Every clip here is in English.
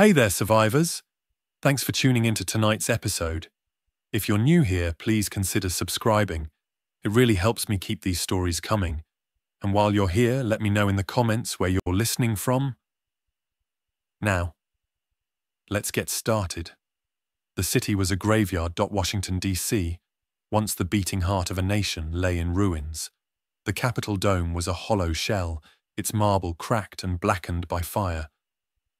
Hey there, survivors! Thanks for tuning into tonight's episode. If you're new here, please consider subscribing. It really helps me keep these stories coming. And while you're here, let me know in the comments where you're listening from. Now, let's get started. The city was a graveyard. Washington, D.C., once the beating heart of a nation, lay in ruins. The Capitol dome was a hollow shell, its marble cracked and blackened by fire.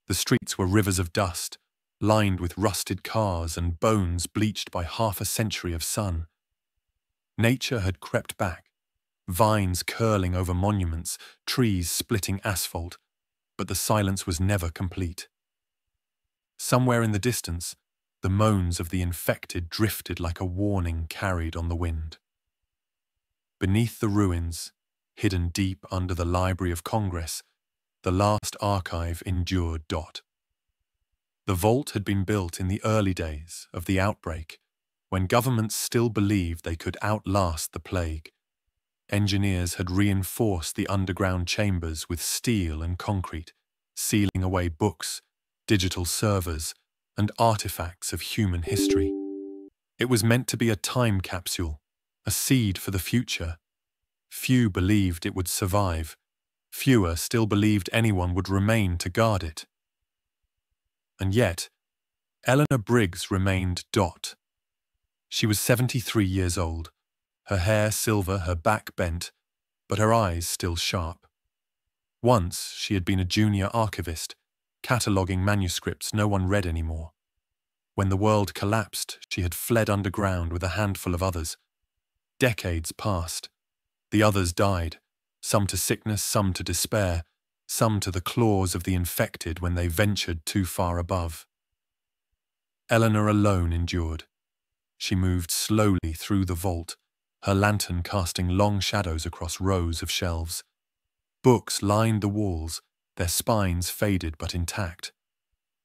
The streets were rivers of dust, lined with rusted cars and bones bleached by half a century of sun. Nature had crept back, vines curling over monuments, trees splitting asphalt, but the silence was never complete. Somewhere in the distance, the moans of the infected drifted like a warning carried on the wind. Beneath the ruins, hidden deep under the Library of Congress, the last archive endured. The vault had been built in the early days of the outbreak, when governments still believed they could outlast the plague. Engineers had reinforced the underground chambers with steel and concrete, sealing away books, digital servers, and artifacts of human history. It was meant to be a time capsule, a seed for the future. Few believed it would survive. Fewer still believed anyone would remain to guard it. And yet, Eleanor Briggs remained. She was 73 years old, her hair silver, her back bent, but her eyes still sharp. Once she had been a junior archivist, cataloguing manuscripts no one read anymore. When the world collapsed, she had fled underground with a handful of others. Decades passed. The others died, some to sickness, some to despair, some to the claws of the infected when they ventured too far above. Eleanor alone endured. She moved slowly through the vault, her lantern casting long shadows across rows of shelves. Books lined the walls, their spines faded but intact.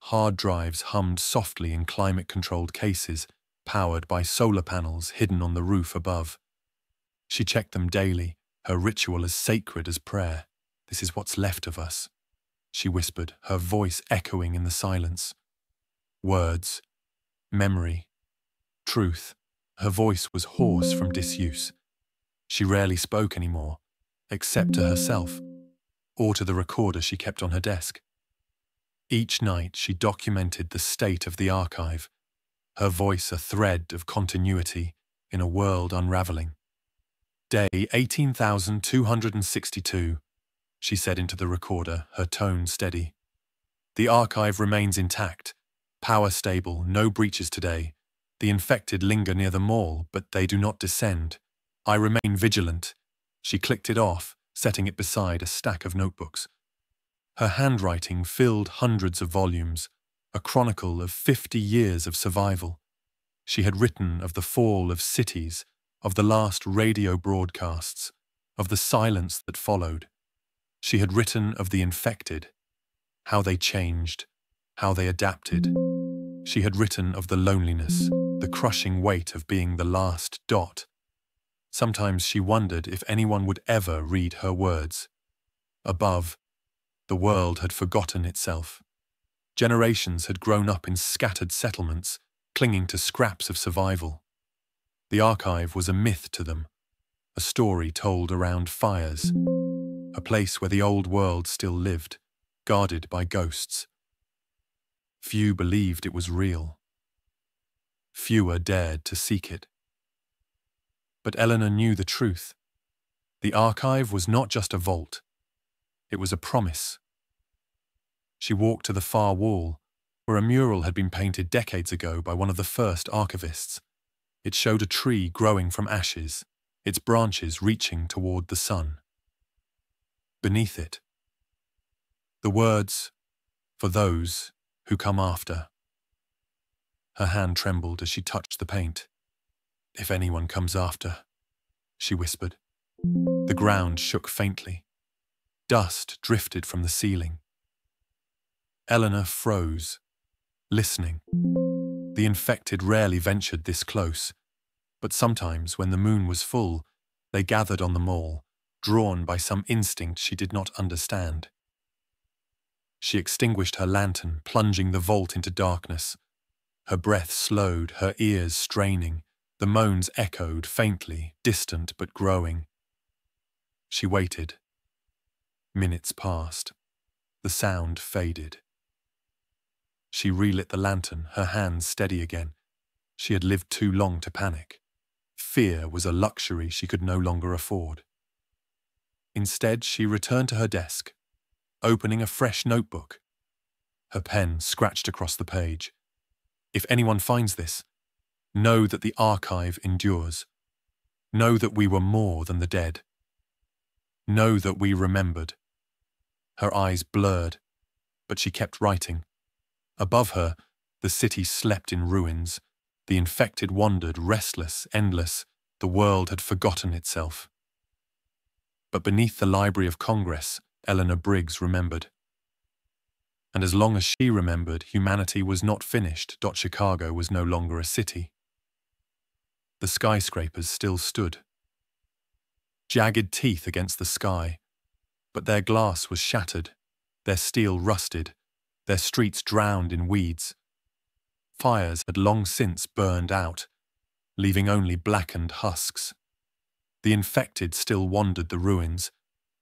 Hard drives hummed softly in climate-controlled cases, powered by solar panels hidden on the roof above. She checked them daily, her ritual as sacred as prayer. "This is what's left of us," she whispered, her voice echoing in the silence. Words, memory, truth. Her voice was hoarse from disuse. She rarely spoke anymore, except to herself, or to the recorder she kept on her desk. Each night she documented the state of the archive, her voice a thread of continuity in a world unraveling. "Day 18,262, she said into the recorder, her tone steady. "The archive remains intact, power stable, no breaches today. The infected linger near the mall, but they do not descend. I remain vigilant." She clicked it off, setting it beside a stack of notebooks. Her handwriting filled hundreds of volumes, a chronicle of 50 years of survival. She had written of the fall of cities, of the last radio broadcasts, of the silence that followed. She had written of the infected, how they changed, how they adapted. She had written of the loneliness, the crushing weight of being the last. Sometimes she wondered if anyone would ever read her words. Above, the world had forgotten itself. Generations had grown up in scattered settlements, clinging to scraps of survival. The archive was a myth to them, a story told around fires, a place where the old world still lived, guarded by ghosts. Few believed it was real. Fewer dared to seek it. But Eleanor knew the truth. The archive was not just a vault. It was a promise. She walked to the far wall, where a mural had been painted decades ago by one of the first archivists. It showed a tree growing from ashes, its branches reaching toward the sun. Beneath it, the words, "For those who come after." Her hand trembled as she touched the paint. "If anyone comes after," she whispered. The ground shook faintly. Dust drifted from the ceiling. Eleanor froze, listening. The infected rarely ventured this close, but sometimes when the moon was full, they gathered on the mall, drawn by some instinct she did not understand. She extinguished her lantern, plunging the vault into darkness. Her breath slowed, her ears straining. The moans echoed faintly, distant but growing. She waited. Minutes passed. The sound faded. She relit the lantern, her hands steady again. She had lived too long to panic. Fear was a luxury she could no longer afford. Instead, she returned to her desk, opening a fresh notebook. Her pen scratched across the page. If anyone finds this, know that the archive endures. Know that we were more than the dead. Know that we remembered. Her eyes blurred, but she kept writing. Above her, the city slept in ruins. The infected wandered, restless, endless. The world had forgotten itself. But beneath the Library of Congress, Eleanor Briggs remembered. And as long as she remembered, humanity was not finished. Chicago was no longer a city. The skyscrapers still stood. Jagged teeth against the sky, but their glass was shattered, their steel rusted, their streets drowned in weeds. Fires had long since burned out, leaving only blackened husks. The infected still wandered the ruins,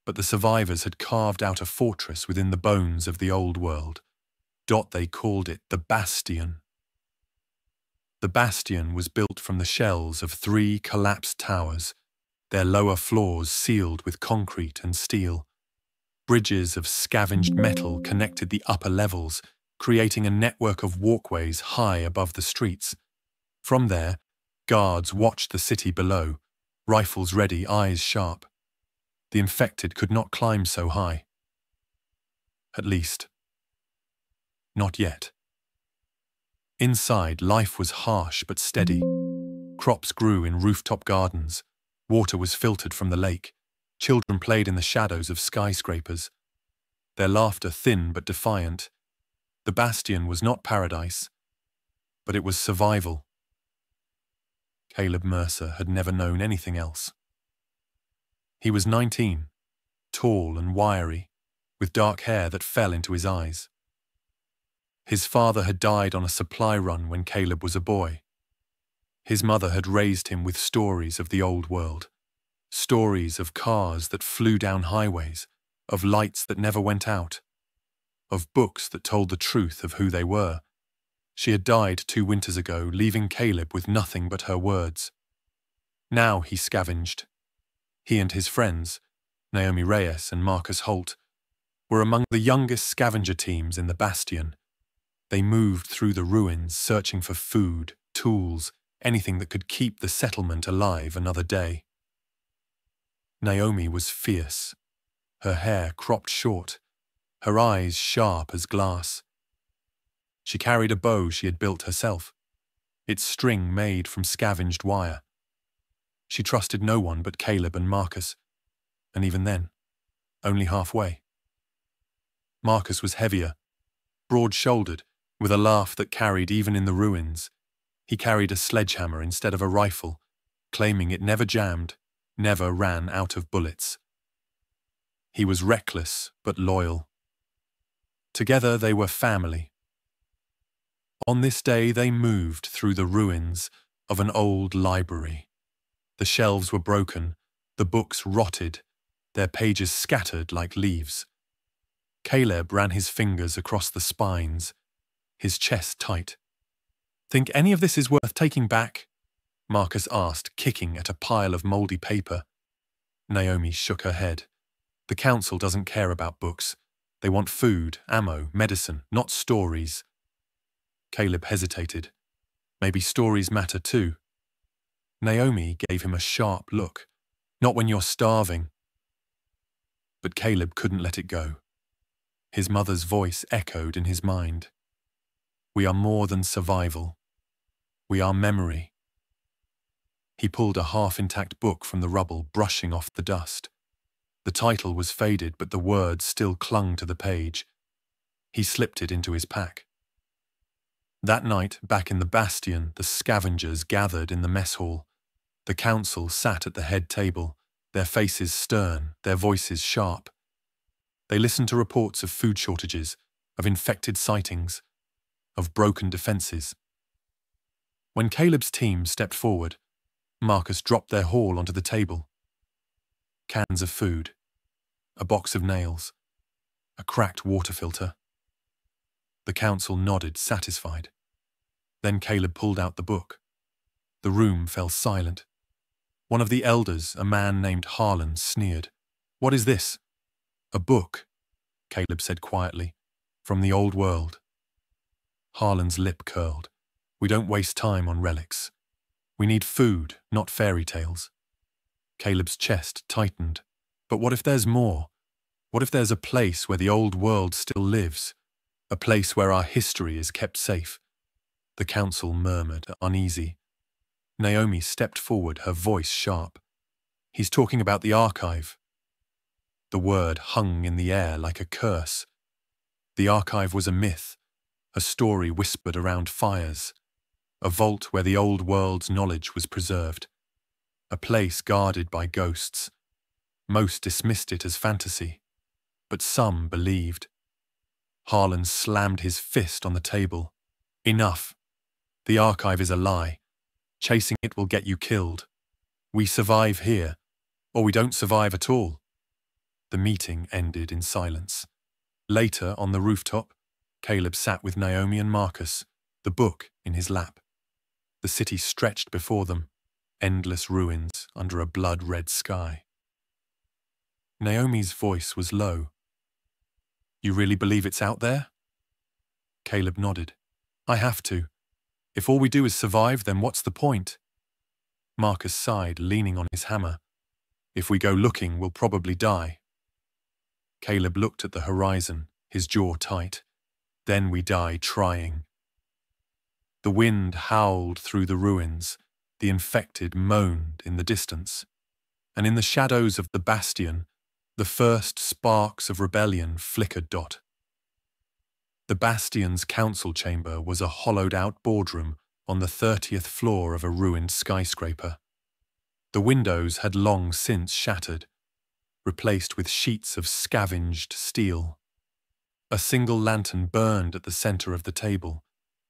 but the survivors had carved out a fortress within the bones of the old world. They called it the Bastion. The Bastion was built from the shells of 3 collapsed towers, their lower floors sealed with concrete and steel. Bridges of scavenged metal connected the upper levels, creating a network of walkways high above the streets. From there, guards watched the city below, rifles ready, eyes sharp. The infected could not climb so high. At least, not yet. Inside, life was harsh but steady. Crops grew in rooftop gardens. Water was filtered from the lake. Children played in the shadows of skyscrapers. Their laughter thin but defiant. The Bastion was not paradise, but it was survival. Caleb Mercer had never known anything else. He was 19, tall and wiry, with dark hair that fell into his eyes. His father had died on a supply run when Caleb was a boy. His mother had raised him with stories of the old world, stories of cars that flew down highways, of lights that never went out, of books that told the truth of who they were. She had died 2 winters ago, leaving Caleb with nothing but her words. Now he scavenged. He and his friends, Naomi Reyes and Marcus Holt, were among the youngest scavenger teams in the Bastion. They moved through the ruins, searching for food, tools, anything that could keep the settlement alive another day. Naomi was fierce, her hair cropped short, her eyes sharp as glass. She carried a bow she had built herself, its string made from scavenged wire. She trusted no one but Caleb and Marcus, and even then, only halfway. Marcus was heavier, broad-shouldered, with a laugh that carried even in the ruins. He carried a sledgehammer instead of a rifle, claiming it never jammed, never ran out of bullets. He was reckless but loyal. Together they were family. On this day they moved through the ruins of an old library. The shelves were broken, the books rotted, their pages scattered like leaves. Caleb ran his fingers across the spines, his chest tight. "Think any of this is worth taking back?" Marcus asked, kicking at a pile of mouldy paper. Naomi shook her head. "The council doesn't care about books. They want food, ammo, medicine, not stories." Caleb hesitated. Maybe stories matter too. Naomi gave him a sharp look. "Not when you're starving." But Caleb couldn't let it go. His mother's voice echoed in his mind. "We are more than survival. We are memory." He pulled a half-intact book from the rubble, brushing off the dust. The title was faded, but the words still clung to the page. He slipped it into his pack. That night, back in the Bastion, the scavengers gathered in the mess hall. The council sat at the head table, their faces stern, their voices sharp. They listened to reports of food shortages, of infected sightings, of broken defenses. When Caleb's team stepped forward, Marcus dropped their haul onto the table. Cans of food, a box of nails, a cracked water filter. The council nodded, satisfied. Then Caleb pulled out the book. The room fell silent. One of the elders, a man named Harlan, sneered. "What is this?" "A book," Caleb said quietly, "from the old world." Harlan's lip curled. "We don't waste time on relics. We need food, not fairy tales." Caleb's chest tightened. But what if there's more? What if there's a place where the old world still lives? A place where our history is kept safe? The council murmured, uneasy. Naomi stepped forward, her voice sharp. "He's talking about the archive." The word hung in the air like a curse. The archive was a myth, a story whispered around fires, a vault where the old world's knowledge was preserved, a place guarded by ghosts. Most dismissed it as fantasy, but some believed. Harlan slammed his fist on the table. "Enough. The archive is a lie. Chasing it will get you killed. We survive here, or we don't survive at all." The meeting ended in silence. Later, on the rooftop, Caleb sat with Naomi and Marcus, the book in his lap. The city stretched before them, endless ruins under a blood-red sky. Naomi's voice was low. "You really believe it's out there?" Caleb nodded. "I have to. If all we do is survive, then what's the point?" Marcus sighed, leaning on his hammer. "If we go looking, we'll probably die." Caleb looked at the horizon, his jaw tight. "Then we die trying." The wind howled through the ruins, the infected moaned in the distance, and in the shadows of the bastion, the first sparks of rebellion flickered. The bastion's council chamber was a hollowed-out boardroom on the 30th floor of a ruined skyscraper. The windows had long since shattered, replaced with sheets of scavenged steel. A single lantern burned at the center of the table,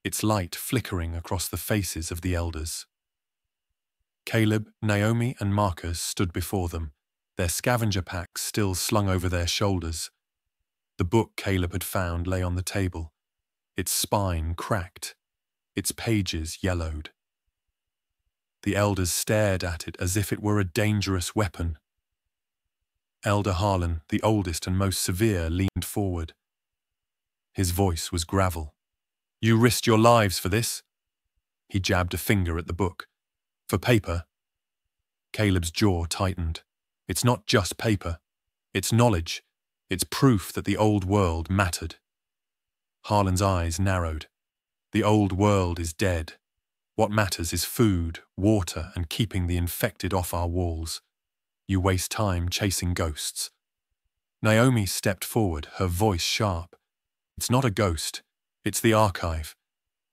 its light flickering across the faces of the elders. Caleb, Naomi, and Marcus stood before them, their scavenger packs still slung over their shoulders. The book Caleb had found lay on the table, its spine cracked, its pages yellowed. The elders stared at it as if it were a dangerous weapon. Elder Harlan, the oldest and most severe, leaned forward. His voice was gravel. "You risked your lives for this?" He jabbed a finger at the book. "For paper?" Caleb's jaw tightened. "It's not just paper. It's knowledge. It's proof that the old world mattered." Harlan's eyes narrowed. "The old world is dead. What matters is food, water, and keeping the infected off our walls. You waste time chasing ghosts." Naomi stepped forward, her voice sharp. "It's not a ghost. It's the archive.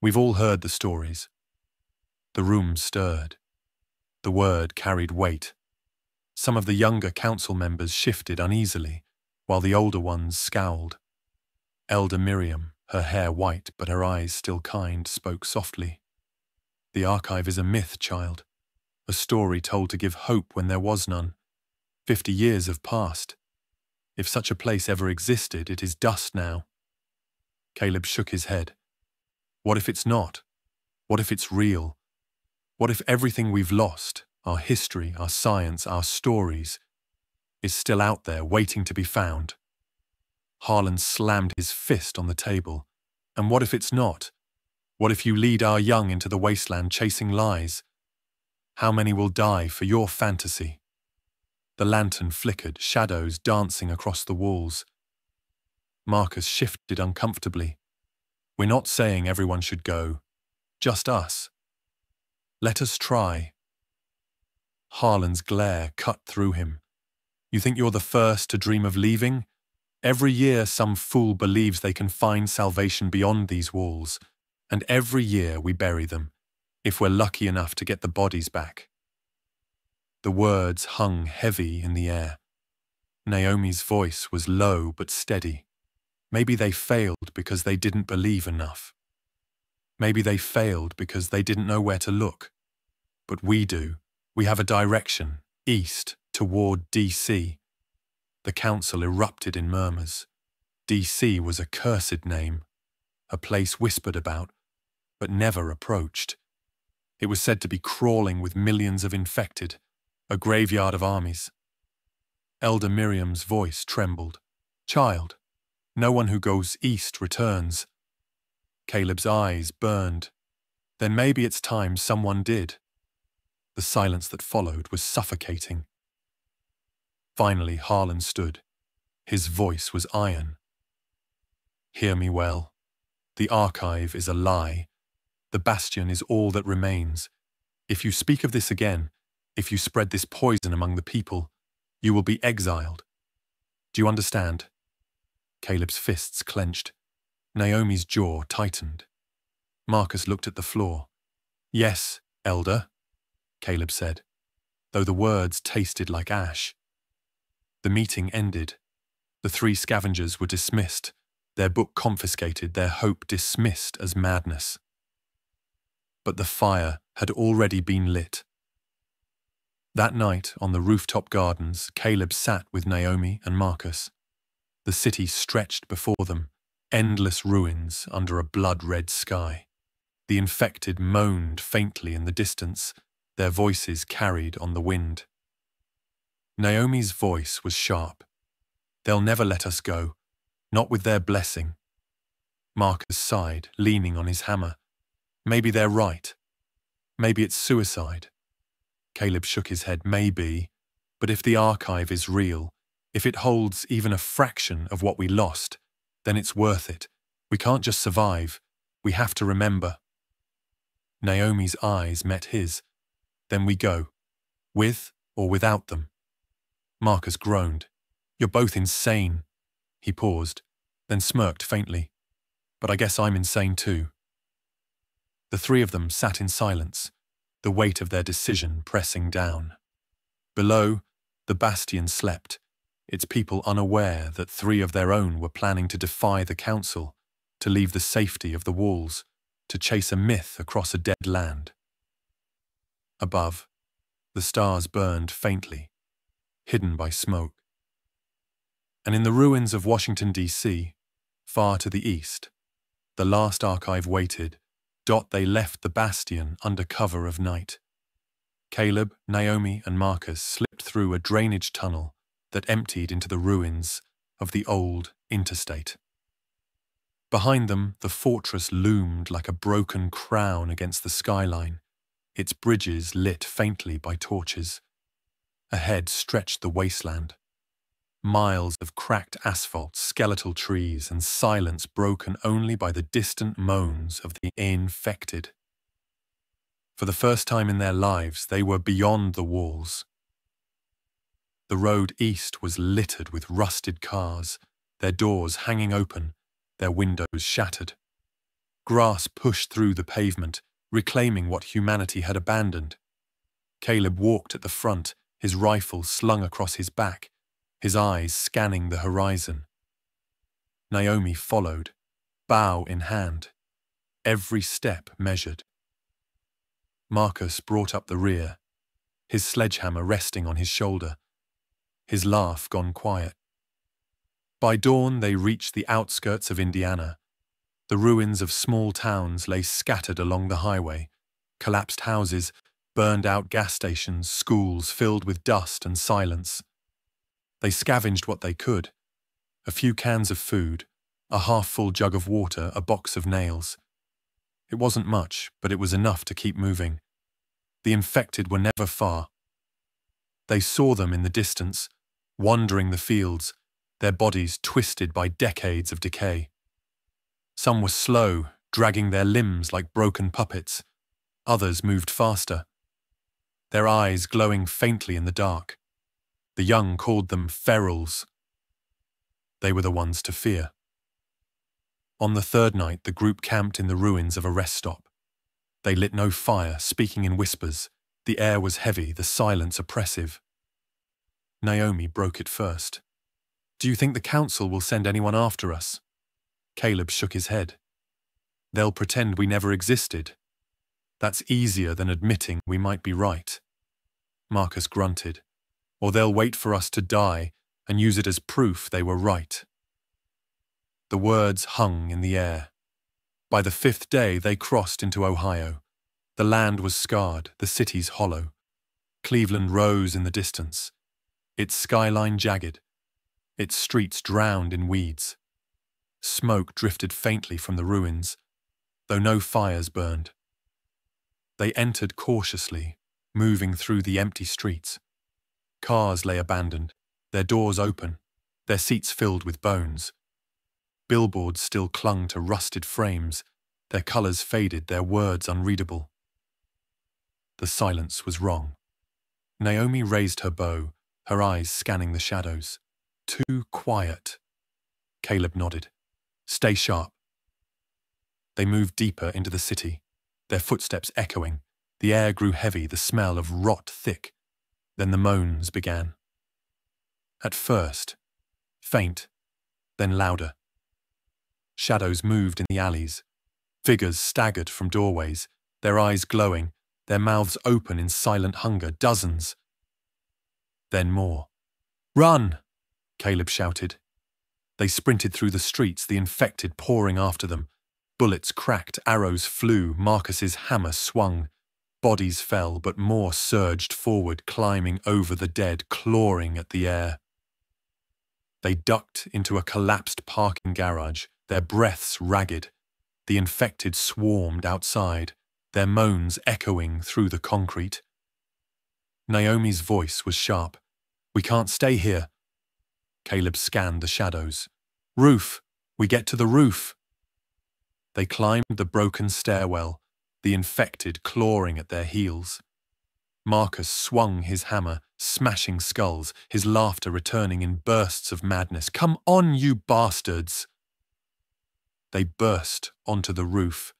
We've all heard the stories." The room stirred. The word carried weight. Some of the younger council members shifted uneasily, while the older ones scowled. Elder Miriam, her hair white but her eyes still kind, spoke softly. "The archive is a myth, child. A story told to give hope when there was none. 50 years have passed. If such a place ever existed, it is dust now." Caleb shook his head. "What if it's not? What if it's real? What if everything we've lost, our history, our science, our stories, is still out there waiting to be found?" Harlan slammed his fist on the table. "And what if it's not? What if you lead our young into the wasteland chasing lies? How many will die for your fantasy?" The lantern flickered, shadows dancing across the walls. Marcus shifted uncomfortably. "We're not saying everyone should go. Just us. Let us try." Harlan's glare cut through him. "You think you're the first to dream of leaving? Every year some fool believes they can find salvation beyond these walls, and every year we bury them, if we're lucky enough to get the bodies back." The words hung heavy in the air. Naomi's voice was low but steady. Maybe they failed because they didn't believe enough. Maybe they failed because they didn't know where to look. But we do. We have a direction, east, toward DC. The council erupted in murmurs. DC was a cursed name, a place whispered about, but never approached. It was said to be crawling with millions of infected, a graveyard of armies. Elder Miriam's voice trembled. Child, no one who goes east returns. Caleb's eyes burned. Then maybe it's time someone did. The silence that followed was suffocating. Finally, Harlan stood. His voice was iron. Hear me well. The archive is a lie. The bastion is all that remains. If you speak of this again, if you spread this poison among the people, you will be exiled. Do you understand? Caleb's fists clenched. Naomi's jaw tightened. Marcus looked at the floor. Yes, Elder, Caleb said, though the words tasted like ash. The meeting ended. The 3 scavengers were dismissed, their book confiscated, their hope dismissed as madness. But the fire had already been lit. That night, on the rooftop gardens, Caleb sat with Naomi and Marcus. The city stretched before them, endless ruins under a blood-red sky. The infected moaned faintly in the distance, their voices carried on the wind. Naomi's voice was sharp. They'll never let us go, not with their blessing. Marcus sighed, leaning on his hammer. Maybe they're right. Maybe it's suicide. Caleb shook his head. Maybe, but if the archive is real, if it holds even a fraction of what we lost, then it's worth it. We can't just survive. We have to remember. Naomi's eyes met his. Then we go. With or without them. Marcus groaned. You're both insane. He paused, then smirked faintly. But I guess I'm insane too. The 3 of them sat in silence, the weight of their decision pressing down. Below, the bastion slept, its people unaware that 3 of their own were planning to defy the council, to leave the safety of the walls, to chase a myth across a dead land. Above, the stars burned faintly, hidden by smoke. And in the ruins of Washington, D.C., far to the east, the last archive waited. They left the bastion under cover of night. Caleb, Naomi, and Marcus slipped through a drainage tunnel that emptied into the ruins of the old interstate. Behind them, the fortress loomed like a broken crown against the skyline, its bridges lit faintly by torches. Ahead stretched the wasteland. Miles of cracked asphalt, skeletal trees, and silence broken only by the distant moans of the infected. For the first time in their lives, they were beyond the walls. The road east was littered with rusted cars, their doors hanging open, their windows shattered. Grass pushed through the pavement, reclaiming what humanity had abandoned. Caleb walked at the front, his rifle slung across his back, his eyes scanning the horizon. Naomi followed, bow in hand, every step measured. Marcus brought up the rear, his sledgehammer resting on his shoulder, his laugh gone quiet. By dawn they reached the outskirts of Indiana. The ruins of small towns lay scattered along the highway, collapsed houses, burned-out gas stations, schools filled with dust and silence. They scavenged what they could. A few cans of food, a half-full jug of water, a box of nails. It wasn't much, but it was enough to keep moving. The infected were never far. They saw them in the distance, wandering the fields, their bodies twisted by decades of decay. Some were slow, dragging their limbs like broken puppets. Others moved faster, their eyes glowing faintly in the dark. The young called them ferals. They were the ones to fear. On the 3rd night, the group camped in the ruins of a rest stop. They lit no fire, speaking in whispers. The air was heavy, the silence oppressive. Naomi broke it first. Do you think the council will send anyone after us? Caleb shook his head. They'll pretend we never existed. That's easier than admitting we might be right. Marcus grunted. Or they'll wait for us to die and use it as proof they were right. The words hung in the air. By the 5th day, they crossed into Ohio. The land was scarred, the cities hollow. Cleveland rose in the distance, its skyline jagged, its streets drowned in weeds. Smoke drifted faintly from the ruins, though no fires burned. They entered cautiously, moving through the empty streets. Cars lay abandoned, their doors open, their seats filled with bones. Billboards still clung to rusted frames, their colors faded, their words unreadable. The silence was wrong. Naomi raised her bow, her eyes scanning the shadows. Too quiet. Caleb nodded. Stay sharp. They moved deeper into the city, their footsteps echoing. The air grew heavy, the smell of rot thick. Then the moans began. At first, faint, then louder. Shadows moved in the alleys. Figures staggered from doorways, their eyes glowing, their mouths open in silent hunger, dozens. Then more. Run! Caleb shouted. They sprinted through the streets, the infected pouring after them. Bullets cracked, arrows flew, Marcus's hammer swung. Bodies fell, but more surged forward, climbing over the dead, clawing at the air. They ducked into a collapsed parking garage, their breaths ragged. The infected swarmed outside, their moans echoing through the concrete. Naomi's voice was sharp. We can't stay here. Caleb scanned the shadows. Roof! We get to the roof! They climbed the broken stairwell, the infected clawing at their heels. Marcus swung his hammer, smashing skulls, his laughter returning in bursts of madness. Come on, you bastards! They burst onto the roof,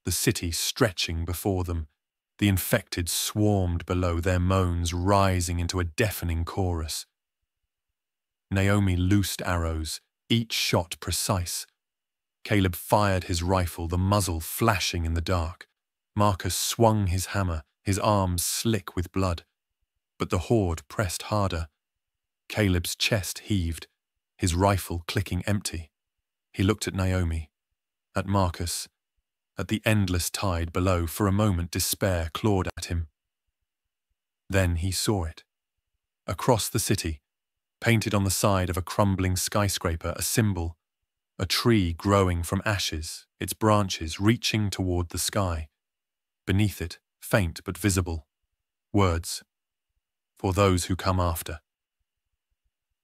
the city stretching before them. The infected swarmed below, their moans rising into a deafening chorus. Naomi loosed arrows, each shot precise. Caleb fired his rifle, the muzzle flashing in the dark. Marcus swung his hammer, his arms slick with blood. But the horde pressed harder. Caleb's chest heaved, his rifle clicking empty. He looked at Naomi, at Marcus, at the endless tide below. For a moment, despair clawed at him. Then he saw it. Across the city, painted on the side of a crumbling skyscraper, a symbol, a tree growing from ashes, its branches reaching toward the sky. Beneath it, faint but visible, words, for those who come after.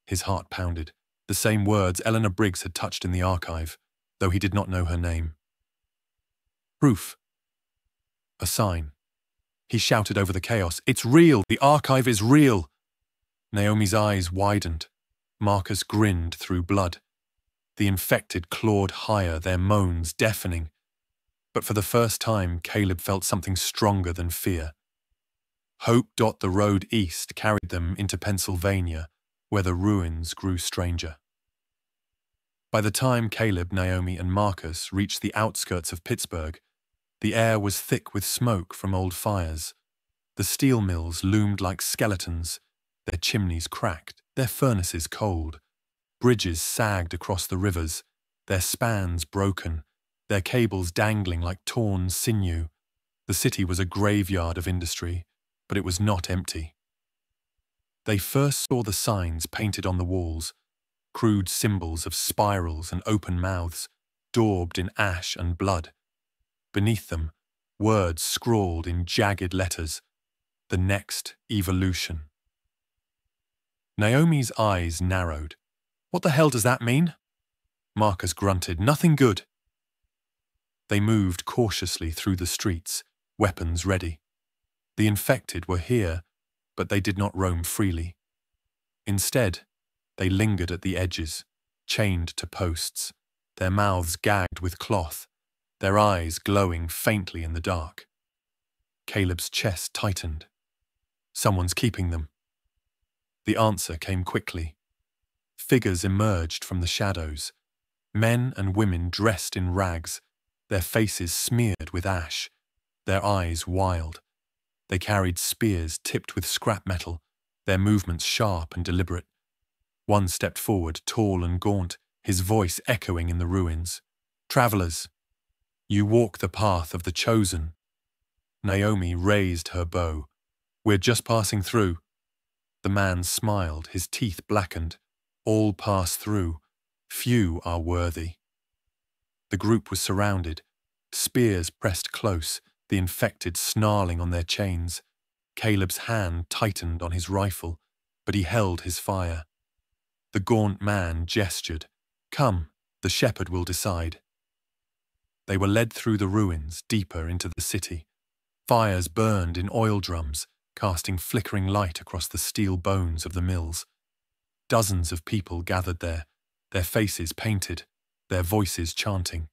His heart pounded. The same words Eleanor Briggs had touched in the archive, though he did not know her name. Proof. A sign. He shouted over the chaos. It's real! The archive is real! Naomi's eyes widened. Marcus grinned through blood. The infected clawed higher, their moans deafening. But for the first time, Caleb felt something stronger than fear. Hope. The road east carried them into Pennsylvania, where the ruins grew stranger. By the time Caleb, Naomi, and Marcus reached the outskirts of Pittsburgh, the air was thick with smoke from old fires. The steel mills loomed like skeletons, their chimneys cracked, their furnaces cold. Bridges sagged across the rivers, their spans broken, their cables dangling like torn sinew. The city was a graveyard of industry, but it was not empty. They first saw the signs painted on the walls, crude symbols of spirals and open mouths, daubed in ash and blood. Beneath them, words scrawled in jagged letters, the next evolution. Naomi's eyes narrowed. What the hell does that mean? Marcus grunted. Nothing good. They moved cautiously through the streets, weapons ready. The infected were here, but they did not roam freely. Instead, they lingered at the edges, chained to posts, their mouths gagged with cloth, their eyes glowing faintly in the dark. Caleb's chest tightened. Someone's keeping them. The answer came quickly. Figures emerged from the shadows, Men and women dressed in rags, their faces smeared with ash, their eyes wild. They carried spears tipped with scrap metal, their movements sharp and deliberate. One stepped forward, tall and gaunt, his voice echoing in the ruins. "Travelers, you walk the path of the chosen." Naomi raised her bow. "We're just passing through." The man smiled, his teeth blackened. "All pass through. Few are worthy." The group was surrounded, spears pressed close, the infected snarling on their chains. Caleb's hand tightened on his rifle, but he held his fire. The gaunt man gestured. "Come, the shepherd will decide." They were led through the ruins, deeper into the city. Fires burned in oil drums, casting flickering light across the steel bones of the mills. Dozens of people gathered there, their faces painted, their voices chanting.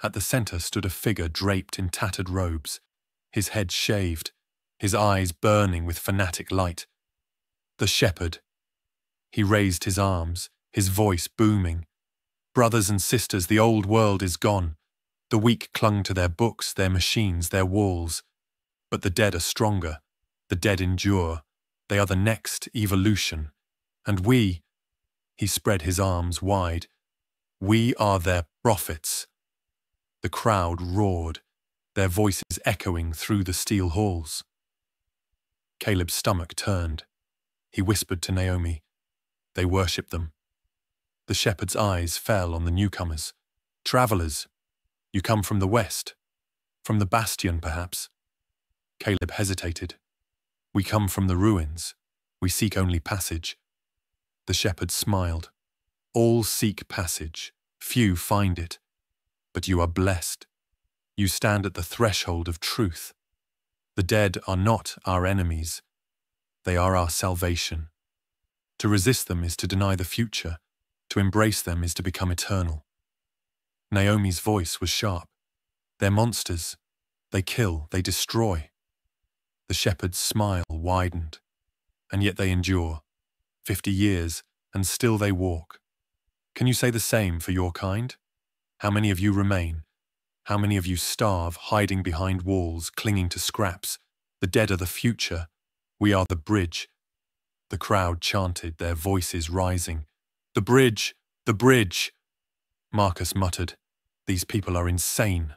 At the center stood a figure draped in tattered robes, his head shaved, his eyes burning with fanatic light. The shepherd. He raised his arms, his voice booming. "Brothers and sisters, the old world is gone. The weak clung to their books, their machines, their walls. But the dead are stronger. The dead endure. They are the next evolution. And we," he spread his arms wide, "we are their prophets." The crowd roared, their voices echoing through the steel halls. Caleb's stomach turned. He whispered to Naomi, "They worship them." The shepherd's eyes fell on the newcomers. "Travelers, you come from the west, from the bastion perhaps." Caleb hesitated. "We come from the ruins. We seek only passage." The shepherd smiled. "All seek passage. Few find it. But you are blessed. You stand at the threshold of truth. The dead are not our enemies. They are our salvation. To resist them is to deny the future. To embrace them is to become eternal." Naomi's voice was sharp. "They're monsters. They kill, they destroy." The shepherd's smile widened. "And yet they endure. 50 years, and still they walk. Can you say the same for your kind? How many of you remain? How many of you starve, hiding behind walls, clinging to scraps? The dead are the future. We are the bridge." The crowd chanted, their voices rising. "The bridge! The bridge!" Marcus muttered, "These people are insane."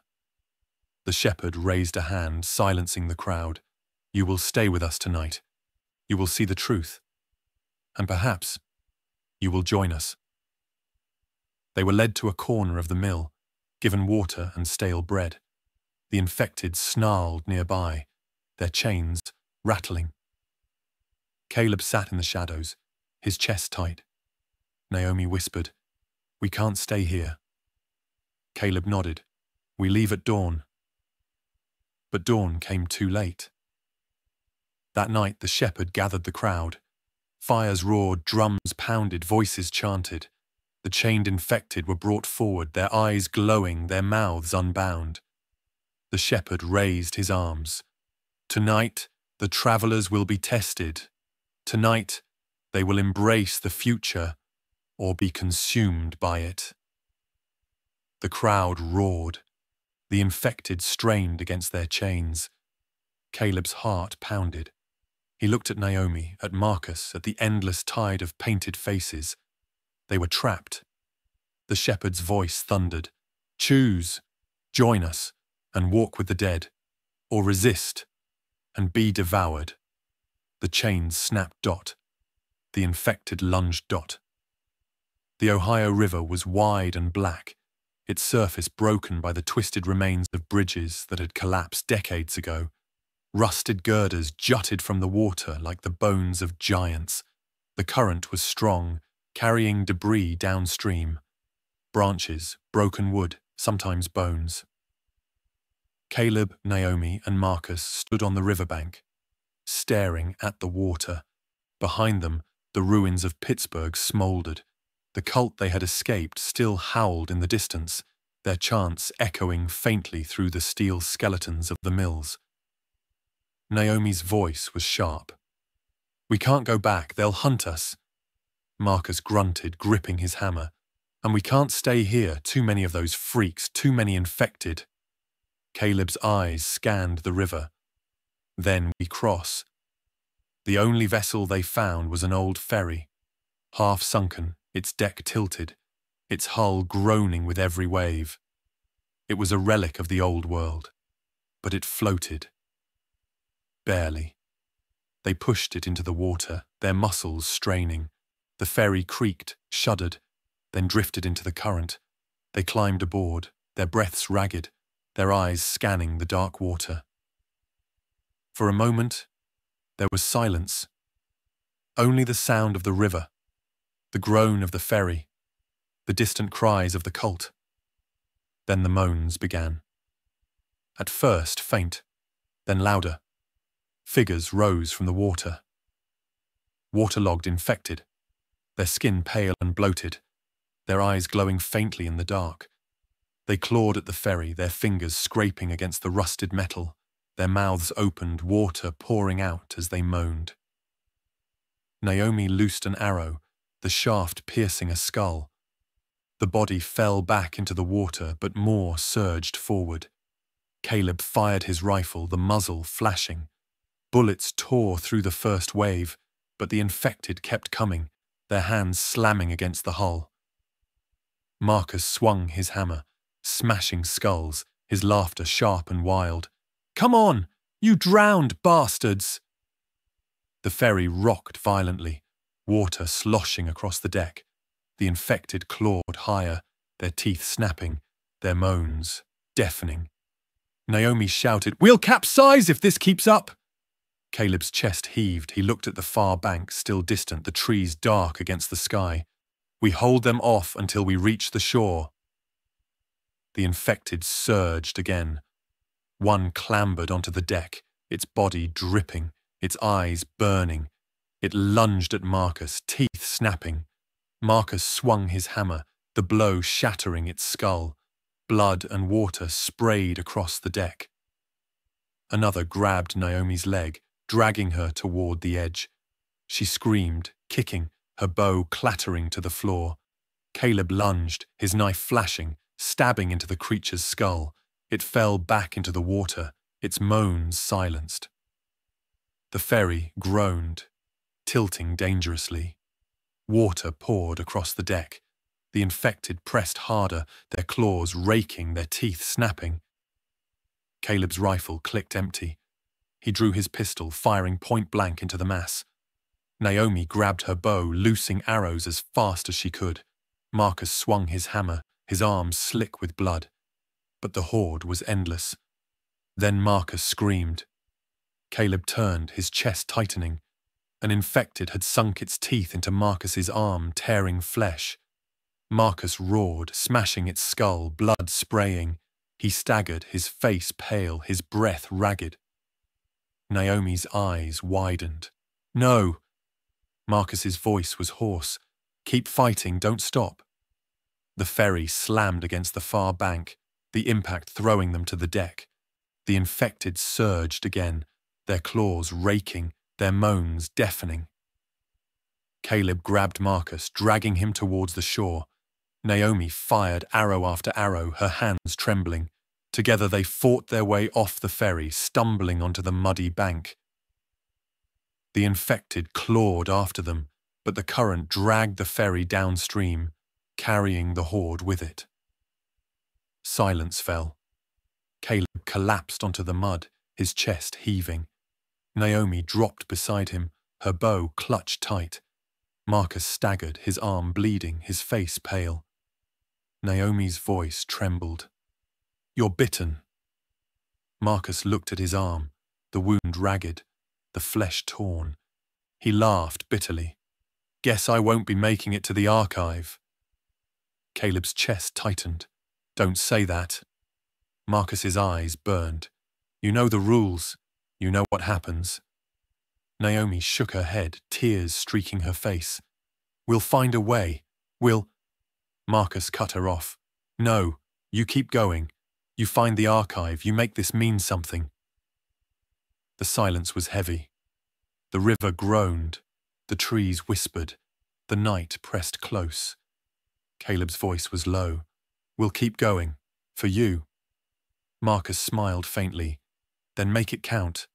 The shepherd raised a hand, silencing the crowd. "You will stay with us tonight. You will see the truth. And perhaps you will join us." They were led to a corner of the mill, given water and stale bread. The infected snarled nearby, their chains rattling. Caleb sat in the shadows, his chest tight. Naomi whispered, "We can't stay here." Caleb nodded. "We leave at dawn." But dawn came too late. That night the shepherd gathered the crowd. Fires roared, drums pounded, voices chanted. The chained infected were brought forward, their eyes glowing, their mouths unbound. The shepherd raised his arms. "Tonight, the travelers will be tested. Tonight, they will embrace the future or be consumed by it." The crowd roared. The infected strained against their chains. Caleb's heart pounded. He looked at Naomi, at Marcus, at the endless tide of painted faces. They were trapped. The shepherd's voice thundered, "Choose, join us, and walk with the dead, or resist, and be devoured." The chains snapped dot. The infected lunged dot. The Ohio River was wide and black, its surface broken by the twisted remains of bridges that had collapsed decades ago. Rusted girders jutted from the water like the bones of giants. The current was strong, carrying debris downstream. Branches, broken wood, sometimes bones. Caleb, Naomi, and Marcus stood on the riverbank, staring at the water. Behind them, the ruins of Pittsburgh smoldered. The cult they had escaped still howled in the distance, their chants echoing faintly through the steel skeletons of the mills. Naomi's voice was sharp. "We can't go back, they'll hunt us." Marcus grunted, gripping his hammer. And we can't stay here, too many of those freaks, too many infected. Caleb's eyes scanned the river. Then we cross. The only vessel they found was an old ferry, half sunken, its deck tilted, its hull groaning with every wave. It was a relic of the old world, but it floated. Barely. They pushed it into the water, their muscles straining. The ferry creaked, shuddered, then drifted into the current. They climbed aboard, their breaths ragged, their eyes scanning the dark water. For a moment, there was silence. Only the sound of the river, the groan of the ferry, the distant cries of the cult. Then the moans began. At first faint, then louder. Figures rose from the water. Waterlogged, infected, their skin pale and bloated, their eyes glowing faintly in the dark. They clawed at the ferry, their fingers scraping against the rusted metal, their mouths opened, water pouring out as they moaned. Naomi loosed an arrow, the shaft piercing a skull. The body fell back into the water, but more surged forward. Caleb fired his rifle, the muzzle flashing. Bullets tore through the first wave, but the infected kept coming, their hands slamming against the hull. Marcus swung his hammer, smashing skulls, his laughter sharp and wild. "Come on, you drowned bastards!" The ferry rocked violently, water sloshing across the deck. The infected clawed higher, their teeth snapping, their moans deafening. Naomi shouted, "We'll capsize if this keeps up!" Caleb's chest heaved. He looked at the far bank, still distant, the trees dark against the sky. "We hold them off until we reach the shore." The infected surged again. One clambered onto the deck, its body dripping, its eyes burning. It lunged at Marcus, teeth snapping. Marcus swung his hammer, the blow shattering its skull. Blood and water sprayed across the deck. Another grabbed Naomi's leg, dragging her toward the edge. She screamed, kicking, her bow clattering to the floor. Caleb lunged, his knife flashing, stabbing into the creature's skull. It fell back into the water, its moans silenced. The ferry groaned, tilting dangerously. Water poured across the deck. The infected pressed harder, their claws raking, their teeth snapping. Caleb's rifle clicked empty. He drew his pistol, firing point blank into the mass. Naomi grabbed her bow, loosing arrows as fast as she could. Marcus swung his hammer, his arms slick with blood. But the horde was endless. Then Marcus screamed. Caleb turned, his chest tightening. An infected had sunk its teeth into Marcus's arm, tearing flesh. Marcus roared, smashing its skull, blood spraying. He staggered, his face pale, his breath ragged. Naomi's eyes widened. "No!" Marcus's voice was hoarse. "Keep fighting, don't stop." The ferry slammed against the far bank, the impact throwing them to the deck. The infected surged again, their claws raking, their moans deafening. Caleb grabbed Marcus, dragging him towards the shore. Naomi fired arrow after arrow, her hands trembling. Together they fought their way off the ferry, stumbling onto the muddy bank. The infected clawed after them, but the current dragged the ferry downstream, carrying the horde with it. Silence fell. Caleb collapsed onto the mud, his chest heaving. Naomi dropped beside him, her bow clutched tight. Marcus staggered, his arm bleeding, his face pale. Naomi's voice trembled. "You're bitten." Marcus looked at his arm, the wound ragged, the flesh torn. He laughed bitterly. "Guess I won't be making it to the archive." Caleb's chest tightened. "Don't say that." Marcus's eyes burned. "You know the rules. You know what happens." Naomi shook her head, tears streaking her face. "We'll find a way. We'll—" Marcus cut her off. "No, you keep going. You find the archive. You make this mean something." The silence was heavy. The river groaned. The trees whispered. The night pressed close. Caleb's voice was low. We'll keep going. For you. Marcus smiled faintly. Then make it count.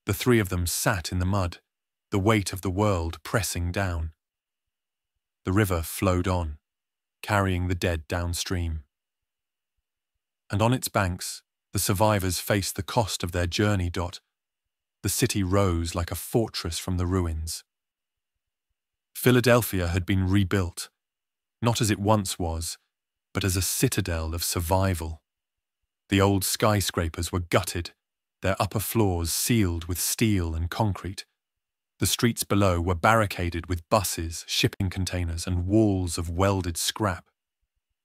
The three of them sat in the mud, the weight of the world pressing down. The river flowed on, carrying the dead downstream. And on its banks, the survivors faced the cost of their journey. The city rose like a fortress from the ruins. Philadelphia had been rebuilt, not as it once was, but as a citadel of survival. The old skyscrapers were gutted, their upper floors sealed with steel and concrete. The streets below were barricaded with buses, shipping containers, and walls of welded scrap.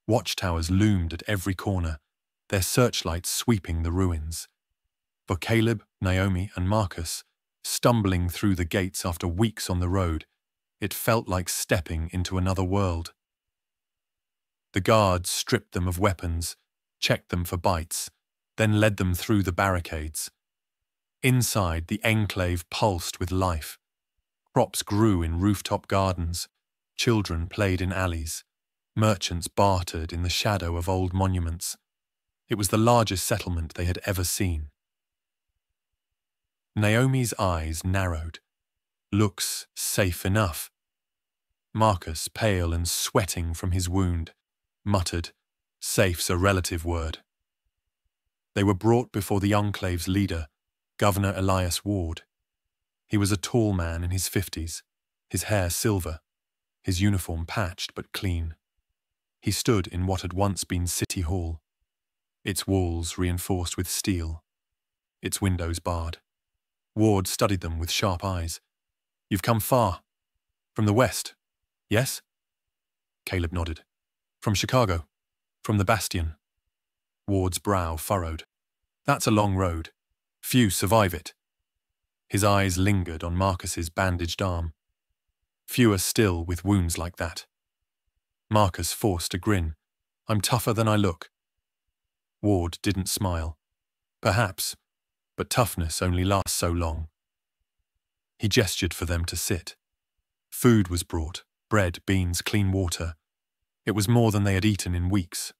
Watchtowers loomed at every corner, their searchlights sweeping the ruins. For Caleb, Naomi, and Marcus, stumbling through the gates after weeks on the road, it felt like stepping into another world. The guards stripped them of weapons, checked them for bites, then led them through the barricades. Inside, the enclave pulsed with life. Crops grew in rooftop gardens, children played in alleys, merchants bartered in the shadow of old monuments. It was the largest settlement they had ever seen. Naomi's eyes narrowed. Looks safe enough. Marcus, pale and sweating from his wound, muttered, "Safe's a relative word." They were brought before the enclave's leader, Governor Elias Ward. He was a tall man in his 50s, his hair silver, his uniform patched but clean. He stood in what had once been City Hall, its walls reinforced with steel, its windows barred. Ward studied them with sharp eyes. "You've come far. From the west, yes?" Caleb nodded. "From Chicago. From the Bastion." Ward's brow furrowed. "That's a long road. Few survive it." His eyes lingered on Marcus's bandaged arm. "Fewer still with wounds like that." Marcus forced a grin. "I'm tougher than I look." Ward didn't smile. "Perhaps, but toughness only lasts so long." He gestured for them to sit. Food was brought, bread, beans, clean water. It was more than they had eaten in weeks.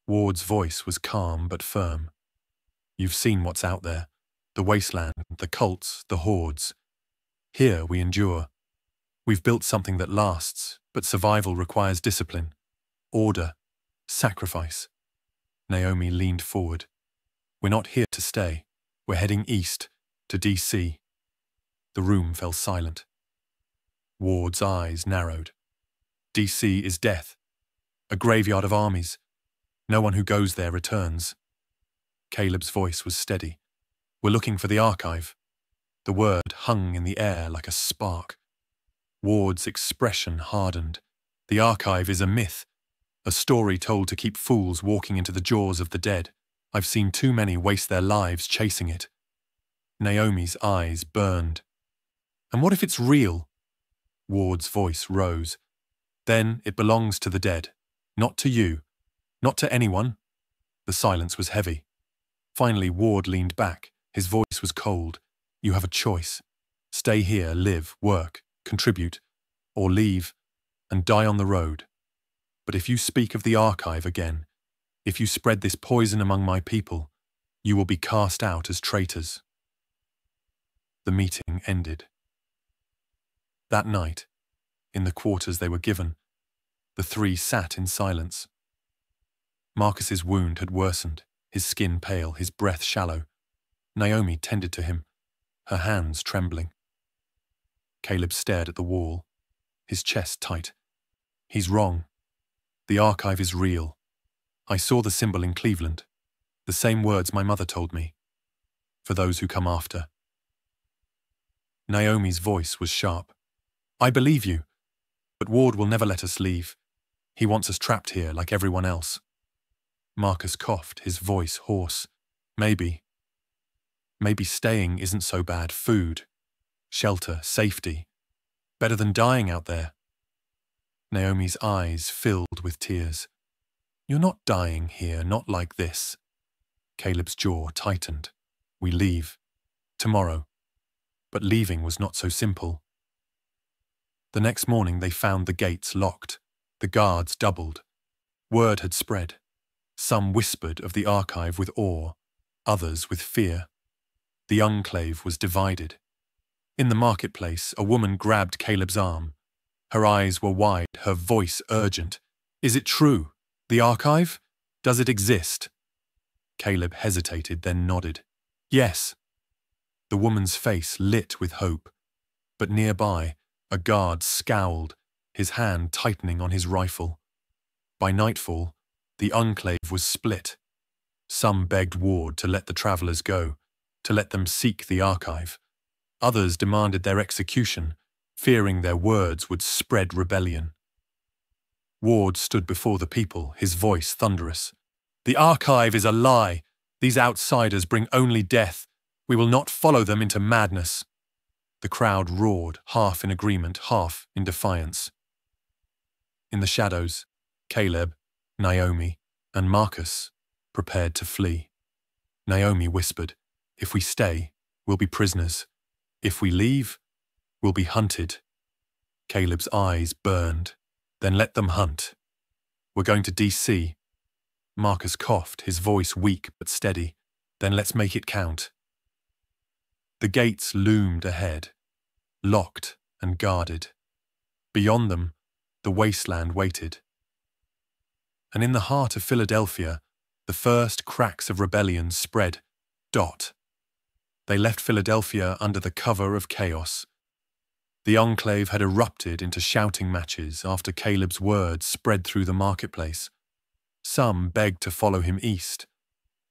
Ward's voice was calm but firm. "You've seen what's out there. The wasteland, the cults, the hordes. Here we endure. We've built something that lasts, but survival requires discipline, order, sacrifice." Naomi leaned forward. "We're not here to stay. We're heading east, to DC." The room fell silent. Ward's eyes narrowed. DC is death, a graveyard of armies. No one who goes there returns. Caleb's voice was steady. "We're looking for the archive." The word hung in the air like a spark. Ward's expression hardened. "The archive is a myth, a story told to keep fools walking into the jaws of the dead. I've seen too many waste their lives chasing it." Naomi's eyes burned. "And what if it's real?" Ward's voice rose. "Then it belongs to the dead, not to you, not to anyone." The silence was heavy. Finally, Ward leaned back. His voice was cold. "You have a choice. Stay here, live, work, contribute, or leave and die on the road. But if you speak of the archive again, if you spread this poison among my people, you will be cast out as traitors." The meeting ended. That night, in the quarters they were given, the three sat in silence. Marcus's wound had worsened, his skin pale, his breath shallow. Naomi tended to him, her hands trembling. Caleb stared at the wall, his chest tight. "He's wrong. The archive is real. I saw the symbol in Cleveland. The same words my mother told me. For those who come after." Naomi's voice was sharp. "I believe you, but Ward will never let us leave. He wants us trapped here like everyone else." Marcus coughed, his voice hoarse. Maybe staying isn't so bad. Food, shelter, safety. Better than dying out there." Naomi's eyes filled with tears. "You're not dying here, not like this." Caleb's jaw tightened. "We leave. Tomorrow." But leaving was not so simple. The next morning they found the gates locked. The guards doubled. Word had spread. Some whispered of the archive with awe, others with fear. The enclave was divided. In the marketplace, a woman grabbed Caleb's arm. Her eyes were wide, her voice urgent. "Is it true? The archive? Does it exist?" Caleb hesitated, then nodded. "Yes." The woman's face lit with hope, but nearby, a guard scowled, his hand tightening on his rifle. By nightfall, the enclave was split. Some begged Ward to let the travelers go, to let them seek the archive. Others demanded their execution, fearing their words would spread rebellion. Ward stood before the people, his voice thunderous. "The archive is a lie. These outsiders bring only death. We will not follow them into madness." The crowd roared, half in agreement, half in defiance. In the shadows, Caleb, Naomi, and Marcus prepared to flee. Naomi whispered, "If we stay, we'll be prisoners. If we leave, we'll be hunted." Caleb's eyes burned. "Then let them hunt. We're going to DC." Marcus coughed, his voice weak but steady. "Then let's make it count." The gates loomed ahead, locked and guarded. Beyond them, the wasteland waited. And in the heart of Philadelphia, the first cracks of rebellion spread. They left Philadelphia under the cover of chaos. The enclave had erupted into shouting matches after Caleb's words spread through the marketplace. Some begged to follow him east.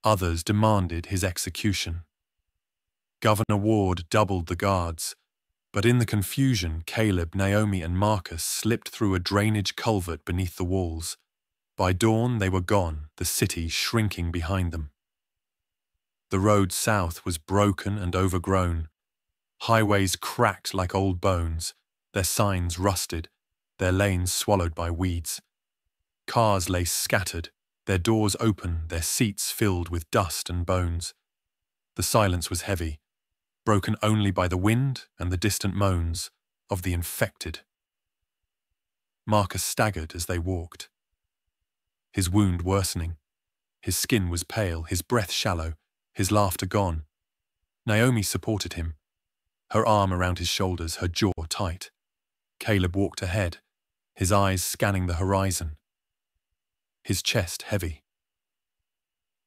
Others demanded his execution. Governor Ward doubled the guards, but in the confusion, Caleb, Naomi, and Marcus slipped through a drainage culvert beneath the walls. By dawn, they were gone, the city shrinking behind them. The road south was broken and overgrown. Highways cracked like old bones, their signs rusted, their lanes swallowed by weeds. Cars lay scattered, their doors open, their seats filled with dust and bones. The silence was heavy, broken only by the wind and the distant moans of the infected. Marcus staggered as they walked, his wound worsening. His skin was pale, his breath shallow, his laughter gone. Naomi supported him, her arm around his shoulders, her jaw tight. Caleb walked ahead, his eyes scanning the horizon, his chest heavy.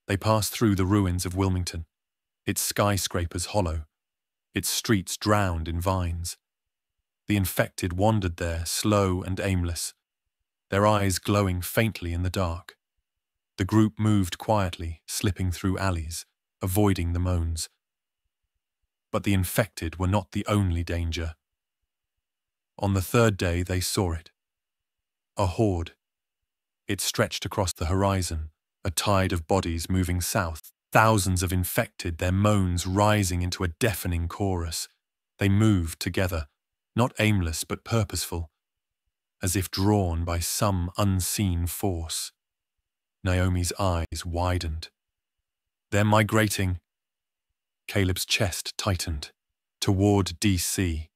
They passed through the ruins of Wilmington, its skyscrapers hollow, its streets drowned in vines. The infected wandered there, slow and aimless, their eyes glowing faintly in the dark. The group moved quietly, slipping through alleys, avoiding the moans. But the infected were not the only danger. On the third day they saw it. A horde. It stretched across the horizon, a tide of bodies moving south, thousands of infected, their moans rising into a deafening chorus. They moved together, not aimless but purposeful, as if drawn by some unseen force. Naomi's eyes widened. "They're migrating." Caleb's chest tightened, toward DC.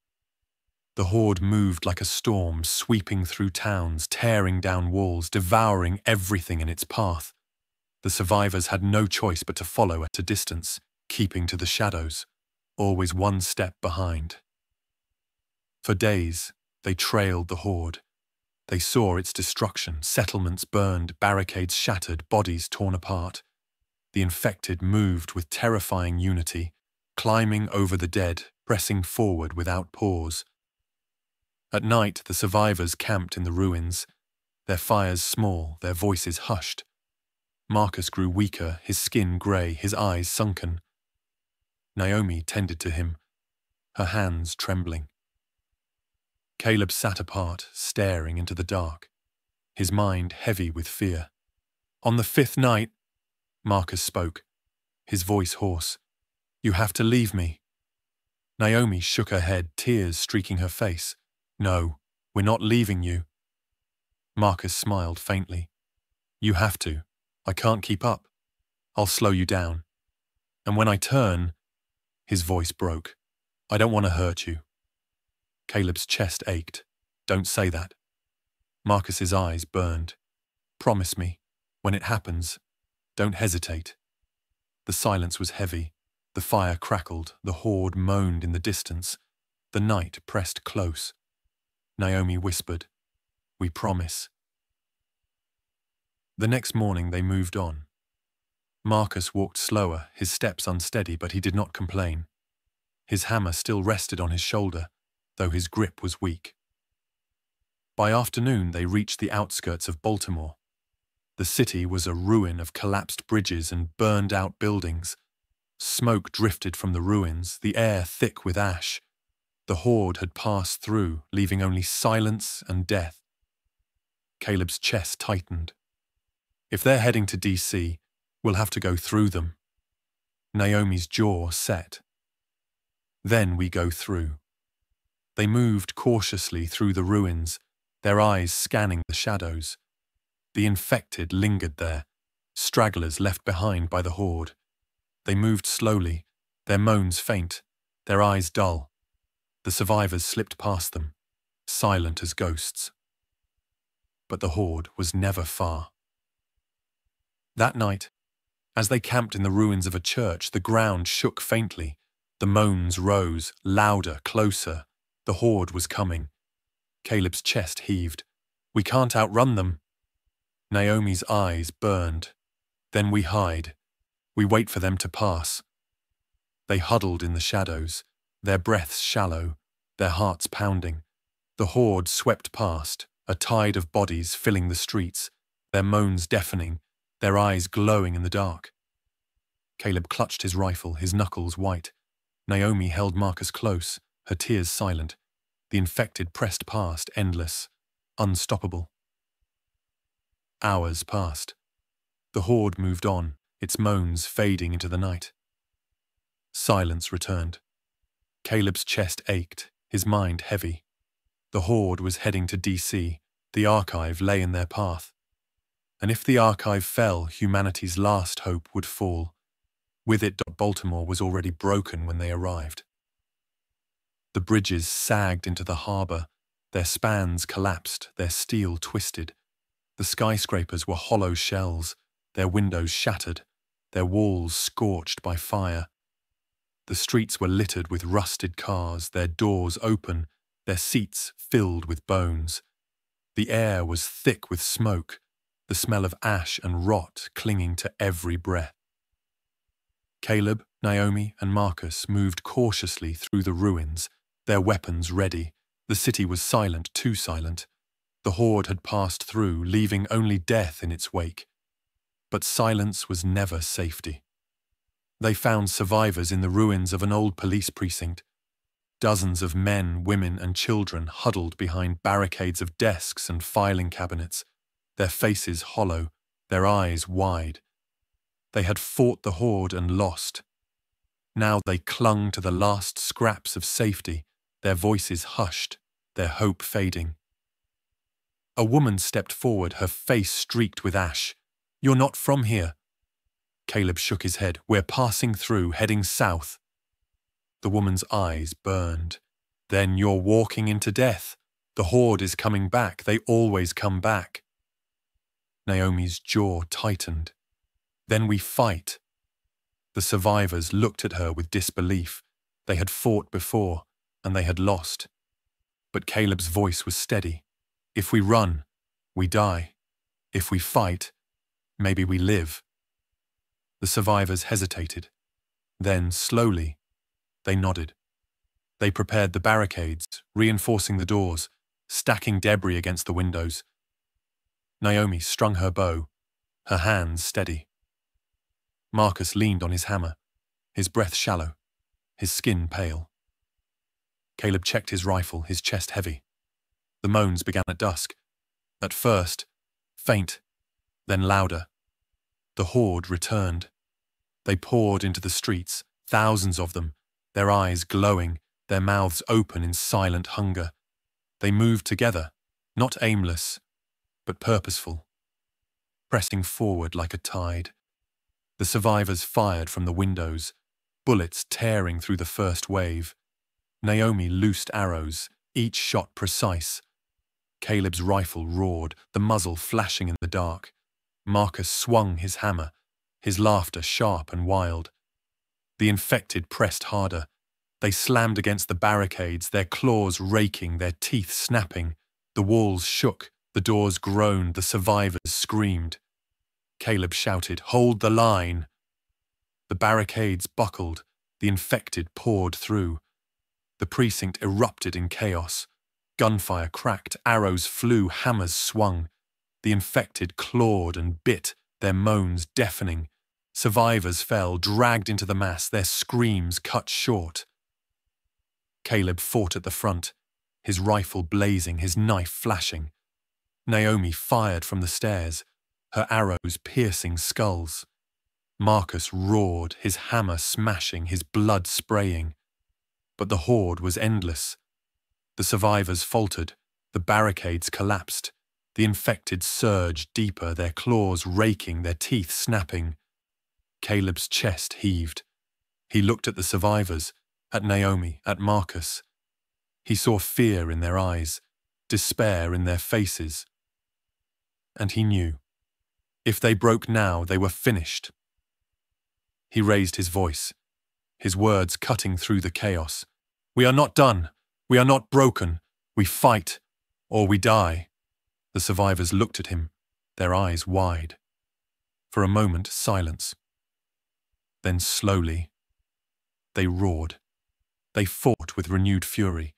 The horde moved like a storm, sweeping through towns, tearing down walls, devouring everything in its path. The survivors had no choice but to follow at a distance, keeping to the shadows, always one step behind. For days, they trailed the horde. They saw its destruction, settlements burned, barricades shattered, bodies torn apart. The infected moved with terrifying unity, climbing over the dead, pressing forward without pause. At night, the survivors camped in the ruins, their fires small, their voices hushed. Marcus grew weaker, his skin grey, his eyes sunken. Naomi tended to him, her hands trembling. Caleb sat apart, staring into the dark, his mind heavy with fear. On the fifth night, Marcus spoke, his voice hoarse. "You have to leave me." Naomi shook her head, tears streaking her face. "No, we're not leaving you." Marcus smiled faintly. "You have to. I can't keep up. I'll slow you down. And when I turn," his voice broke, "I don't want to hurt you." Caleb's chest ached. "Don't say that." Marcus's eyes burned. "Promise me, when it happens, don't hesitate." The silence was heavy. The fire crackled. The horde moaned in the distance. The night pressed close. Naomi whispered, "We promise." The next morning they moved on. Marcus walked slower, his steps unsteady, but he did not complain. His hammer still rested on his shoulder, though his grip was weak. By afternoon they reached the outskirts of Baltimore. The city was a ruin of collapsed bridges and burned-out buildings. Smoke drifted from the ruins, the air thick with ash. The horde had passed through, leaving only silence and death. Caleb's chest tightened. If they're heading to DC, we'll have to go through them. Naomi's jaw set. Then we go through. They moved cautiously through the ruins, their eyes scanning the shadows. The infected lingered there, stragglers left behind by the horde. They moved slowly, their moans faint, their eyes dull. The survivors slipped past them, silent as ghosts. But the horde was never far. That night, as they camped in the ruins of a church, the ground shook faintly. The moans rose, louder, closer. The horde was coming. Caleb's chest heaved. "We can't outrun them." Naomi's eyes burned. "Then we hide. We wait for them to pass." They huddled in the shadows, their breaths shallow, their hearts pounding. The horde swept past, a tide of bodies filling the streets, their moans deafening, their eyes glowing in the dark. Caleb clutched his rifle, his knuckles white. Naomi held Marcus close, her tears silent. The infected pressed past, endless, unstoppable. Hours passed. The horde moved on, its moans fading into the night. Silence returned. Caleb's chest ached, his mind heavy. The horde was heading to DC. The archive lay in their path. And if the archive fell, humanity's last hope would fall. With it, Baltimore was already broken when they arrived. The bridges sagged into the harbour, their spans collapsed, their steel twisted. The skyscrapers were hollow shells, their windows shattered, their walls scorched by fire. The streets were littered with rusted cars, their doors open, their seats filled with bones. The air was thick with smoke, the smell of ash and rot clinging to every breath. Caleb, Naomi, and Marcus moved cautiously through the ruins, their weapons ready. The city was silent, too silent. The horde had passed through, leaving only death in its wake. But silence was never safety. They found survivors in the ruins of an old police precinct. Dozens of men, women, and children huddled behind barricades of desks and filing cabinets, their faces hollow, their eyes wide. They had fought the horde and lost. Now they clung to the last scraps of safety, their voices hushed, their hope fading. A woman stepped forward, her face streaked with ash. "You're not from here." Caleb shook his head. "We're passing through, heading south." The woman's eyes burned. "Then you're walking into death. The horde is coming back. They always come back." Naomi's jaw tightened. "Then we fight." The survivors looked at her with disbelief. They had fought before, and they had lost. But Caleb's voice was steady. "If we run, we die. If we fight, maybe we live." The survivors hesitated. Then, slowly, they nodded. They prepared the barricades, reinforcing the doors, stacking debris against the windows. Naomi strung her bow, her hands steady. Marcus leaned on his hammer, his breath shallow, his skin pale. Caleb checked his rifle, his chest heavy. The moans began at dusk. At first, faint, then louder. The horde returned. They poured into the streets, thousands of them, their eyes glowing, their mouths open in silent hunger. They moved together, not aimless, but purposeful, pressing forward like a tide. The survivors fired from the windows, bullets tearing through the first wave. Naomi loosed arrows, each shot precise. Caleb's rifle roared, the muzzle flashing in the dark. Marcus swung his hammer, his laughter sharp and wild. The infected pressed harder. They slammed against the barricades, their claws raking, their teeth snapping. The walls shook, the doors groaned, the survivors screamed. Caleb shouted, "Hold the line!" The barricades buckled, the infected poured through. The precinct erupted in chaos. Gunfire cracked, arrows flew, hammers swung. The infected clawed and bit, their moans deafening. Survivors fell, dragged into the mass, their screams cut short. Caleb fought at the front, his rifle blazing, his knife flashing. Naomi fired from the stairs, her arrows piercing skulls. Marcus roared, his hammer smashing, his blood spraying. But the horde was endless. The survivors faltered, the barricades collapsed. The infected surged deeper, their claws raking, their teeth snapping. Caleb's chest heaved. He looked at the survivors, at Naomi, at Marcus. He saw fear in their eyes, despair in their faces. And he knew, if they broke now, they were finished. He raised his voice, his words cutting through the chaos. "We are not done. We are not broken. We fight, or we die." The survivors looked at him, their eyes wide. For a moment, silence. Then slowly, they roared. They fought with renewed fury.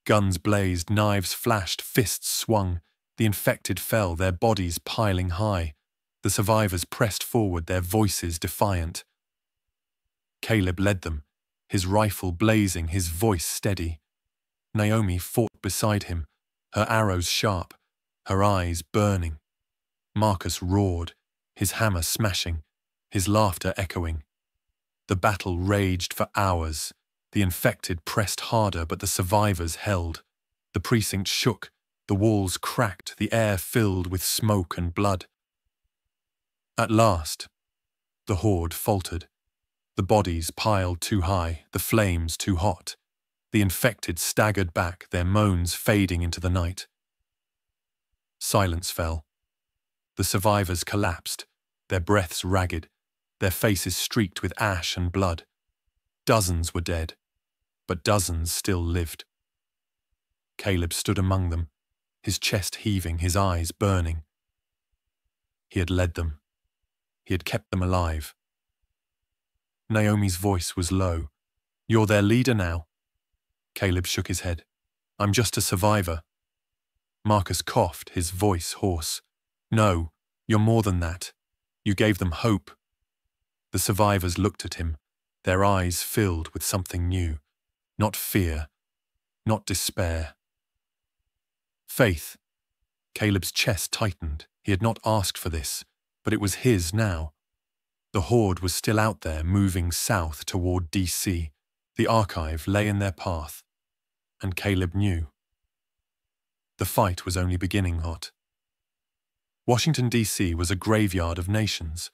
Guns blazed, knives flashed, fists swung. The infected fell, their bodies piling high. The survivors pressed forward, their voices defiant. Caleb led them, his rifle blazing, his voice steady. Naomi fought beside him, her arrows sharp, her eyes burning. Marcus roared, his hammer smashing, his laughter echoing. The battle raged for hours. The infected pressed harder, but the survivors held. The precinct shook, the walls cracked, the air filled with smoke and blood. At last, the horde faltered. The bodies piled too high, the flames too hot. The infected staggered back, their moans fading into the night. Silence fell. The survivors collapsed, their breaths ragged, their faces streaked with ash and blood. Dozens were dead, but dozens still lived. Caleb stood among them, his chest heaving, his eyes burning. He had led them. He had kept them alive. Naomi's voice was low. "You're their leader now." Caleb shook his head. "I'm just a survivor." Marcus coughed, his voice hoarse. "No, you're more than that. You gave them hope." The survivors looked at him, their eyes filled with something new. Not fear, not despair. Faith. Caleb's chest tightened. He had not asked for this, but it was his now. The horde was still out there, moving south toward DC. The archive lay in their path, and Caleb knew. The fight was only beginning hot. Washington, D.C. was a graveyard of nations.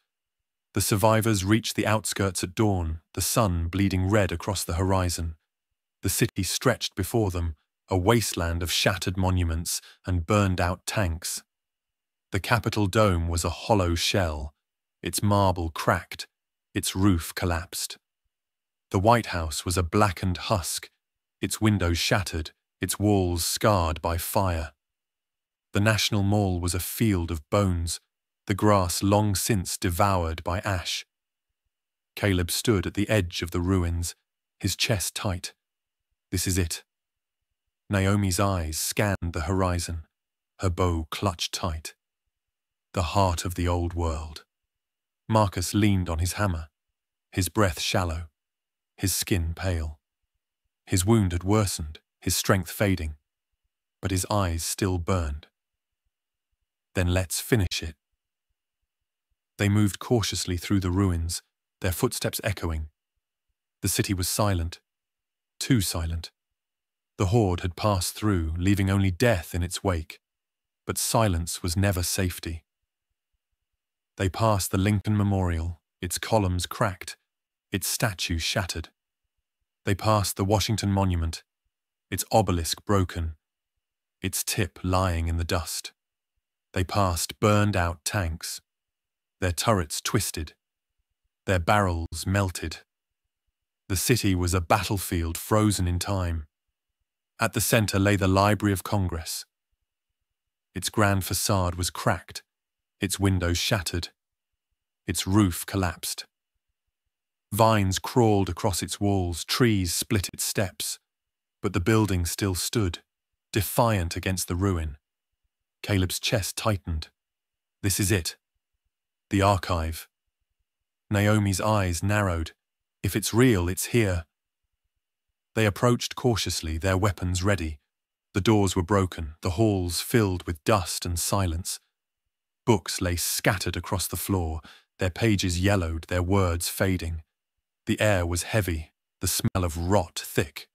The survivors reached the outskirts at dawn, the sun bleeding red across the horizon. The city stretched before them, a wasteland of shattered monuments and burned-out tanks. The Capitol dome was a hollow shell, its marble cracked, its roof collapsed. The White House was a blackened husk, its windows shattered, its walls scarred by fire. The National Mall was a field of bones, the grass long since devoured by ash. Caleb stood at the edge of the ruins, his chest tight. This is it. Naomi's eyes scanned the horizon, her bow clutched tight. The heart of the old world. Marcus leaned on his hammer, his breath shallow, his skin pale. His wound had worsened, his strength fading, but his eyes still burned. "Then let's finish it." They moved cautiously through the ruins, their footsteps echoing. The city was silent, too silent. The horde had passed through, leaving only death in its wake, but silence was never safety. They passed the Lincoln Memorial, its columns cracked, its statue shattered. They passed the Washington Monument, its obelisk broken. its tip lying in the dust. They passed burned-out tanks, their turrets twisted, their barrels melted. The city was a battlefield frozen in time. At the center lay the Library of Congress. Its grand facade was cracked, its windows shattered, its roof collapsed. Vines crawled across its walls, trees split its steps, but the building still stood, defiant against the ruin. Caleb's chest tightened. This is it. The archive. Naomi's eyes narrowed. If it's real, it's here. They approached cautiously, their weapons ready. The doors were broken, the halls filled with dust and silence. Books lay scattered across the floor, their pages yellowed, their words fading. The air was heavy, the smell of rot thick.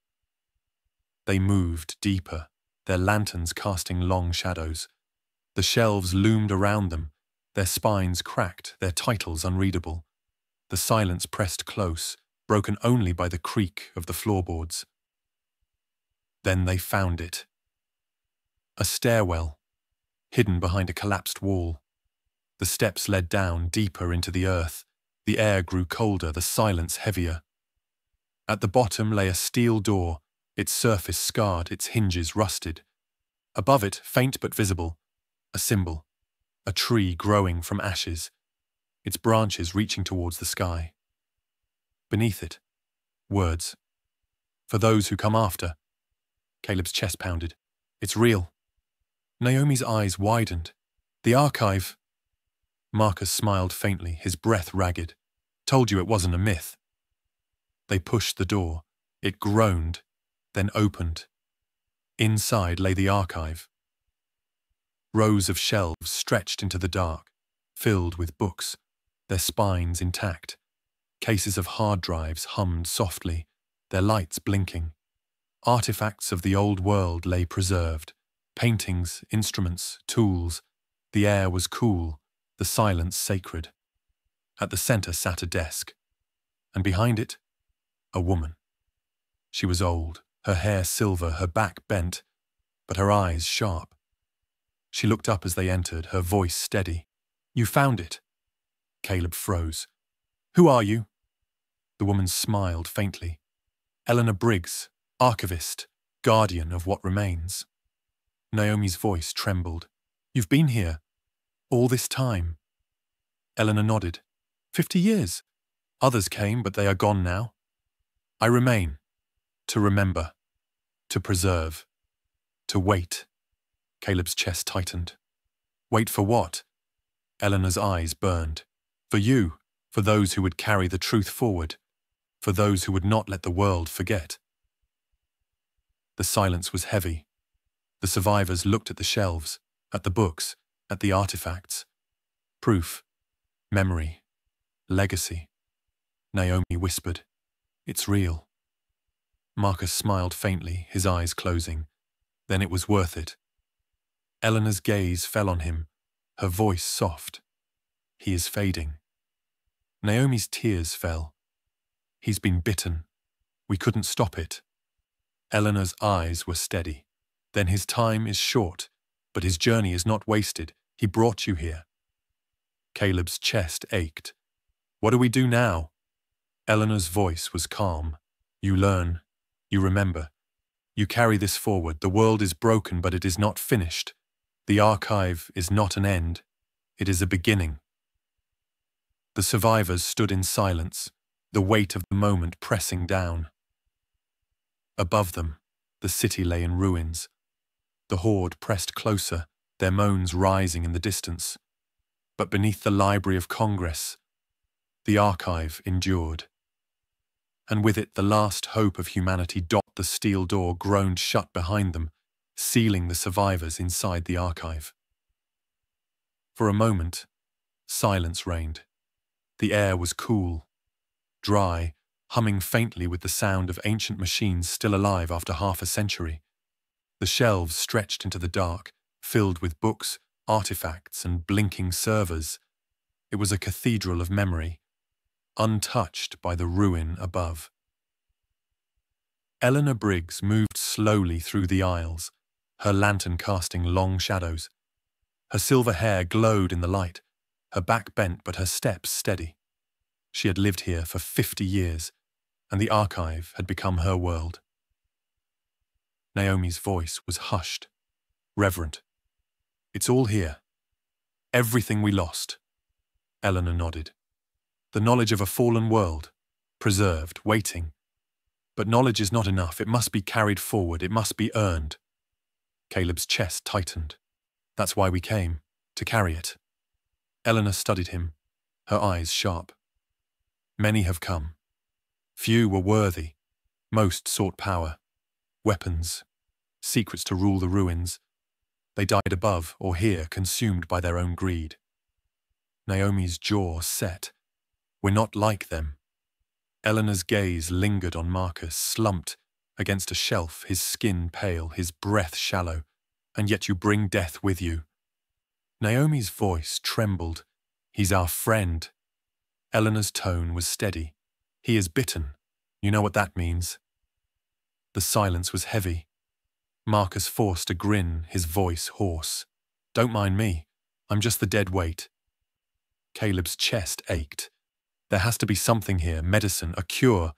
They moved deeper, their lanterns casting long shadows. The shelves loomed around them, their spines cracked, their titles unreadable. The silence pressed close, broken only by the creak of the floorboards. Then they found it. A stairwell, hidden behind a collapsed wall. The steps led down deeper into the earth. The air grew colder, the silence heavier. At the bottom lay a steel door, its surface scarred, its hinges rusted. Above it, faint but visible, a symbol, a tree growing from ashes, its branches reaching towards the sky. Beneath it, words. For those who come after. Caleb's chest pounded. It's real. Naomi's eyes widened. The archive. Marcus smiled faintly, his breath ragged. Told you it wasn't a myth. They pushed the door. It groaned, then opened. Inside lay the archive. Rows of shelves stretched into the dark, filled with books, their spines intact. Cases of hard drives hummed softly, their lights blinking. Artifacts of the old world lay preserved. Paintings, instruments, tools. The air was cool, the silence sacred. At the center sat a desk, and behind it, a woman. She was old, her hair silver, her back bent, but her eyes sharp. She looked up as they entered, her voice steady. You found it. Caleb froze. Who are you? The woman smiled faintly. Eleanor Briggs, archivist, guardian of what remains. Naomi's voice trembled. You've been here all this time. Eleanor nodded. 50 years. Others came, but they are gone now. I remain. To remember. To preserve. To wait. Caleb's chest tightened. Wait for what? Eleanor's eyes burned. For you. For those who would carry the truth forward. For those who would not let the world forget. The silence was heavy. The survivors looked at the shelves, at the books, at the artifacts. Proof. Memory. Legacy. Naomi whispered, It's real. Marcus smiled faintly, his eyes closing. Then it was worth it. Eleanor's gaze fell on him, her voice soft. He is fading. Naomi's tears fell. He's been bitten. We couldn't stop it. Eleanor's eyes were steady. Then his time is short, but his journey is not wasted. He brought you here. Caleb's chest ached. What do we do now? Eleanor's voice was calm. You learn. You remember. You carry this forward. The world is broken, but it is not finished. The archive is not an end. It is a beginning. The survivors stood in silence, the weight of the moment pressing down. Above them, the city lay in ruins. The horde pressed closer, their moans rising in the distance. But beneath the Library of Congress, the archive endured. And with it the last hope of humanity. The steel door groaned shut behind them, sealing the survivors inside the archive. For a moment, silence reigned. The air was cool, dry, humming faintly with the sound of ancient machines still alive after half a century. The shelves stretched into the dark, filled with books, artifacts, and blinking servers. It was a cathedral of memory, untouched by the ruin above. Eleanor Briggs moved slowly through the aisles, her lantern casting long shadows. Her silver hair glowed in the light, her back bent but her steps steady. She had lived here for 50 years, and the archive had become her world. Naomi's voice was hushed, reverent. "It's all here. Everything we lost." Eleanor nodded. "The knowledge of a fallen world, preserved, waiting. But knowledge is not enough. It must be carried forward. It must be earned." Caleb's chest tightened. "That's why we came, to carry it." Eleanor studied him, her eyes sharp. "Many have come. Few were worthy. Most sought power, weapons, secrets to rule the ruins. They died above or here, consumed by their own greed." Naomi's jaw set. "We're not like them." Eleanor's gaze lingered on Marcus, slumped against a shelf, his skin pale, his breath shallow. "And yet you bring death with you." Naomi's voice trembled. "He's our friend." Eleanor's tone was steady. "He is bitten. You know what that means." The silence was heavy. Marcus forced a grin, his voice hoarse. "Don't mind me. I'm just the dead weight." Caleb's chest ached. "There has to be something here, medicine, a cure."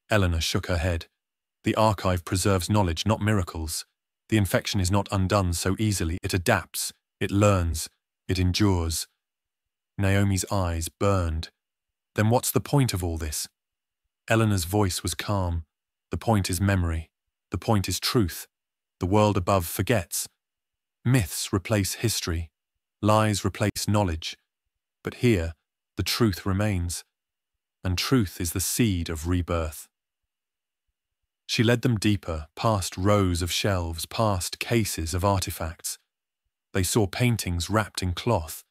Eleanor shook her head. "The archive preserves knowledge, not miracles. The infection is not undone so easily. It adapts, it learns, it endures." Naomi's eyes burned. "Then what's the point of all this?" Eleanor's voice was calm. "The point is memory. The point is truth. The world above forgets. Myths replace history. Lies replace knowledge. But here, the truth remains. And truth is the seed of rebirth." She led them deeper, past rows of shelves, past cases of artifacts. They saw paintings wrapped in cloth,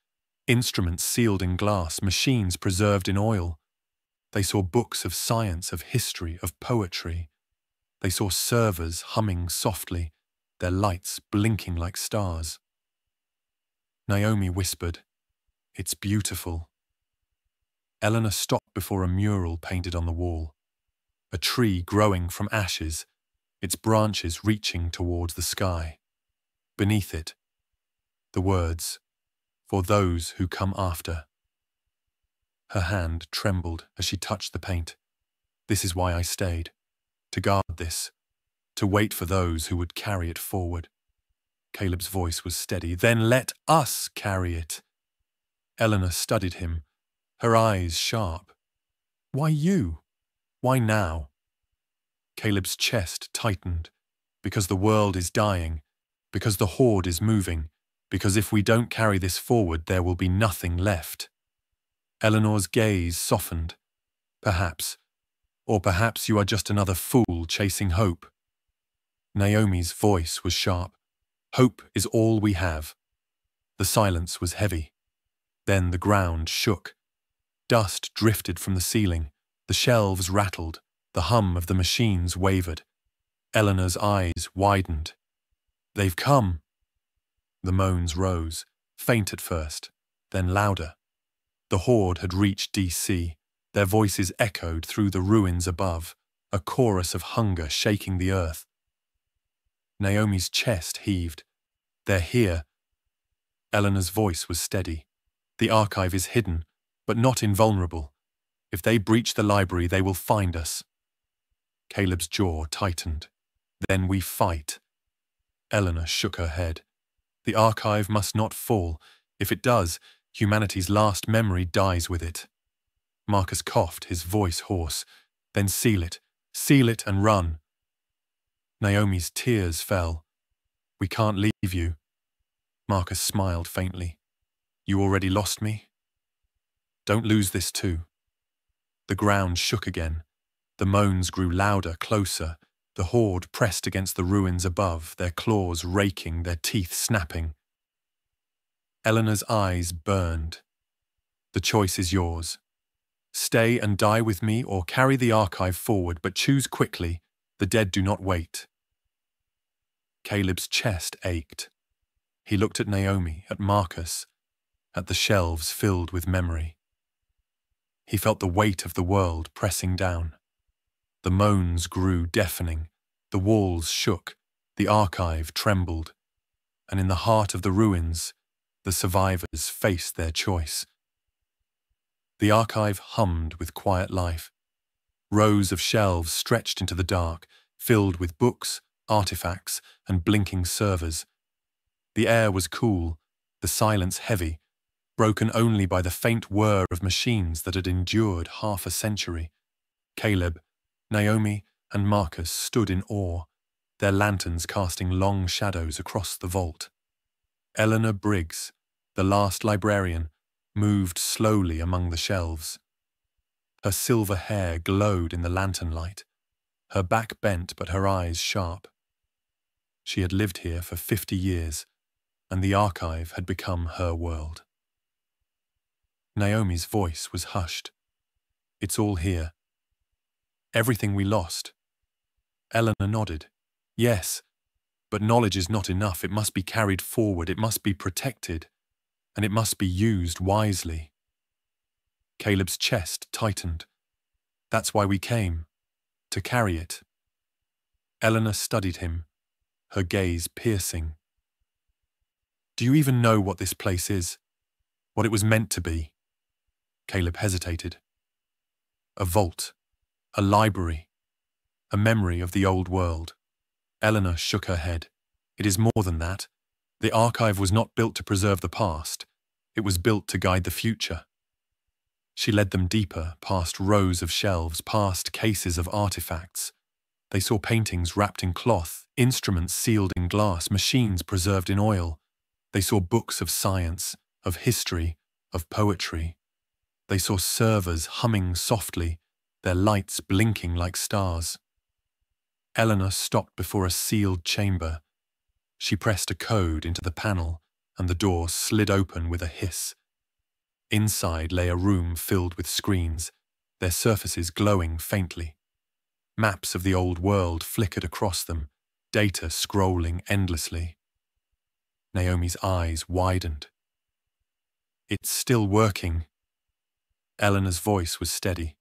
instruments sealed in glass, machines preserved in oil. They saw books of science, of history, of poetry. They saw servers humming softly, their lights blinking like stars. Naomi whispered, "It's beautiful." Eleanor stopped before a mural painted on the wall. A tree growing from ashes, its branches reaching towards the sky. Beneath it, the words, "For those who come after." Her hand trembled as she touched the paint. "This is why I stayed. To guard this. To wait for those who would carry it forward." Caleb's voice was steady. "Then let us carry it." Eleanor studied him, her eyes sharp. "Why you? Why now?" Caleb's chest tightened. "Because the world is dying. Because the horde is moving. Because if we don't carry this forward, there will be nothing left." Eleanor's gaze softened. "Perhaps. Or perhaps you are just another fool chasing hope." Naomi's voice was sharp. "Hope is all we have." The silence was heavy. Then the ground shook. Dust drifted from the ceiling. The shelves rattled. The hum of the machines wavered. Eleanor's eyes widened. "They've come." The moans rose, faint at first, then louder. The horde had reached DC. Their voices echoed through the ruins above, a chorus of hunger shaking the earth. Naomi's chest heaved. "They're here." Eleanor's voice was steady. "The archive is hidden, but not invulnerable. If they breach the library, they will find us." Caleb's jaw tightened. "Then we fight." Eleanor shook her head. "The archive must not fall. If it does, humanity's last memory dies with it." Marcus coughed, his voice hoarse. "Then seal it and run." Naomi's tears fell. "We can't leave you." Marcus smiled faintly. "You already lost me? Don't lose this too." The ground shook again. The moans grew louder, closer. The horde pressed against the ruins above, their claws raking, their teeth snapping. Eleanor's eyes burned. "The choice is yours. Stay and die with me or carry the archive forward, but choose quickly. The dead do not wait." Caleb's chest ached. He looked at Naomi, at Marcus, at the shelves filled with memory. He felt the weight of the world pressing down. The moans grew deafening. The walls shook. The archive trembled, and in the heart of the ruins, the survivors faced their choice. The archive hummed with quiet life. Rows of shelves stretched into the dark, filled with books, artifacts, and blinking servers. The air was cool, the silence heavy, broken only by the faint whir of machines that had endured half a century. Caleb, Naomi, and Marcus stood in awe, their lanterns casting long shadows across the vault. Eleanor Briggs, the last librarian, moved slowly among the shelves. Her silver hair glowed in the lantern light, her back bent but her eyes sharp. She had lived here for 50 years, and the archive had become her world. Naomi's voice was hushed. It's all here. Everything we lost. Eleanor nodded. Yes, but knowledge is not enough. It must be carried forward, it must be protected, and it must be used wisely. Caleb's chest tightened. That's why we came, to carry it. Eleanor studied him, her gaze piercing. Do you even know what this place is? What it was meant to be? Caleb hesitated. A vault, a library, a memory of the old world. Eleanor shook her head. It is more than that. The archive was not built to preserve the past. It was built to guide the future. She led them deeper, past rows of shelves, past cases of artifacts. They saw paintings wrapped in cloth, instruments sealed in glass, machines preserved in oil. They saw books of science, of history, of poetry. They saw servers humming softly, their lights blinking like stars. Eleanor stopped before a sealed chamber. She pressed a code into the panel, and the door slid open with a hiss. Inside lay a room filled with screens, their surfaces glowing faintly. Maps of the old world flickered across them, data scrolling endlessly. Naomi's eyes widened. It's still working. Eleanor's voice was steady.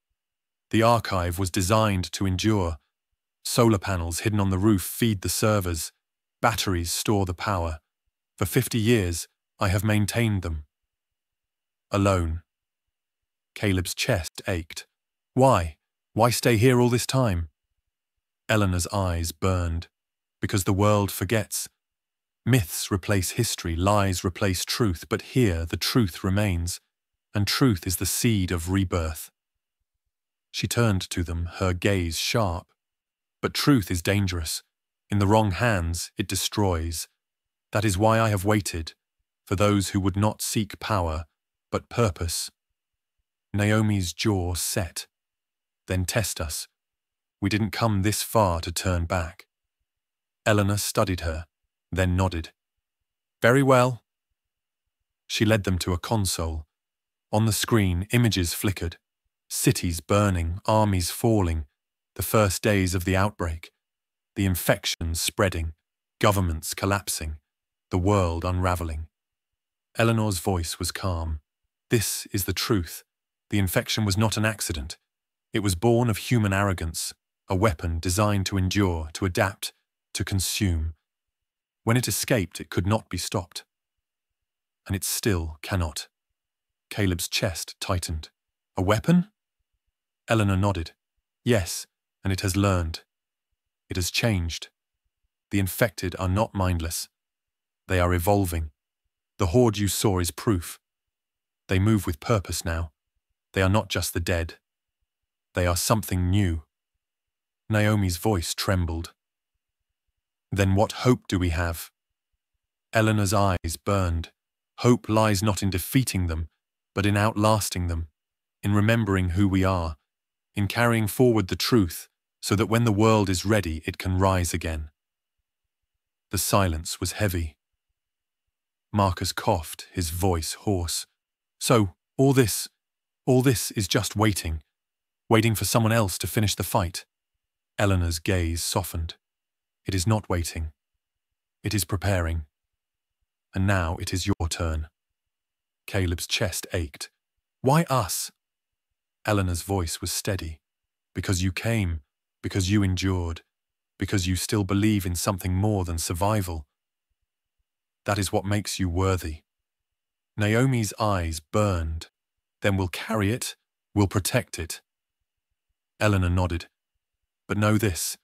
The archive was designed to endure. Solar panels hidden on the roof feed the servers. Batteries store the power. For 50 years, I have maintained them. Alone. Caleb's chest ached. Why? Why stay here all this time? Eleanor's eyes burned. Because the world forgets. Myths replace history, lies replace truth, but here the truth remains, and truth is the seed of rebirth. She turned to them, her gaze sharp. But truth is dangerous. In the wrong hands, it destroys. That is why I have waited, for those who would not seek power, but purpose. Naomi's jaw set. Then test us. We didn't come this far to turn back. Eleanor studied her, then nodded. Very well. She led them to a console. On the screen, images flickered. Cities burning, armies falling, the first days of the outbreak, the infections spreading, governments collapsing, the world unraveling. Eleanor's voice was calm. This is the truth. The infection was not an accident. It was born of human arrogance, a weapon designed to endure, to adapt, to consume. When it escaped, it could not be stopped. And it still cannot. Caleb's chest tightened. A weapon? Eleanor nodded. Yes, and it has learned. It has changed. The infected are not mindless. They are evolving. The horde you saw is proof. They move with purpose now. They are not just the dead. They are something new. Naomi's voice trembled. Then what hope do we have? Eleanor's eyes burned. Hope lies not in defeating them, but in outlasting them, in remembering who we are, in carrying forward the truth, so that when the world is ready, it can rise again. The silence was heavy. Marcus coughed, his voice hoarse. So, all this is just waiting for someone else to finish the fight. Eleanor's gaze softened. It is not waiting. It is preparing. And now it is your turn. Caleb's chest ached. Why us? Eleanor's voice was steady. Because you came, because you endured. because you still believe in something more than survival. That is what makes you worthy. Naomi's eyes burned. Then we'll carry it, we'll protect it. Eleanor nodded. But know this,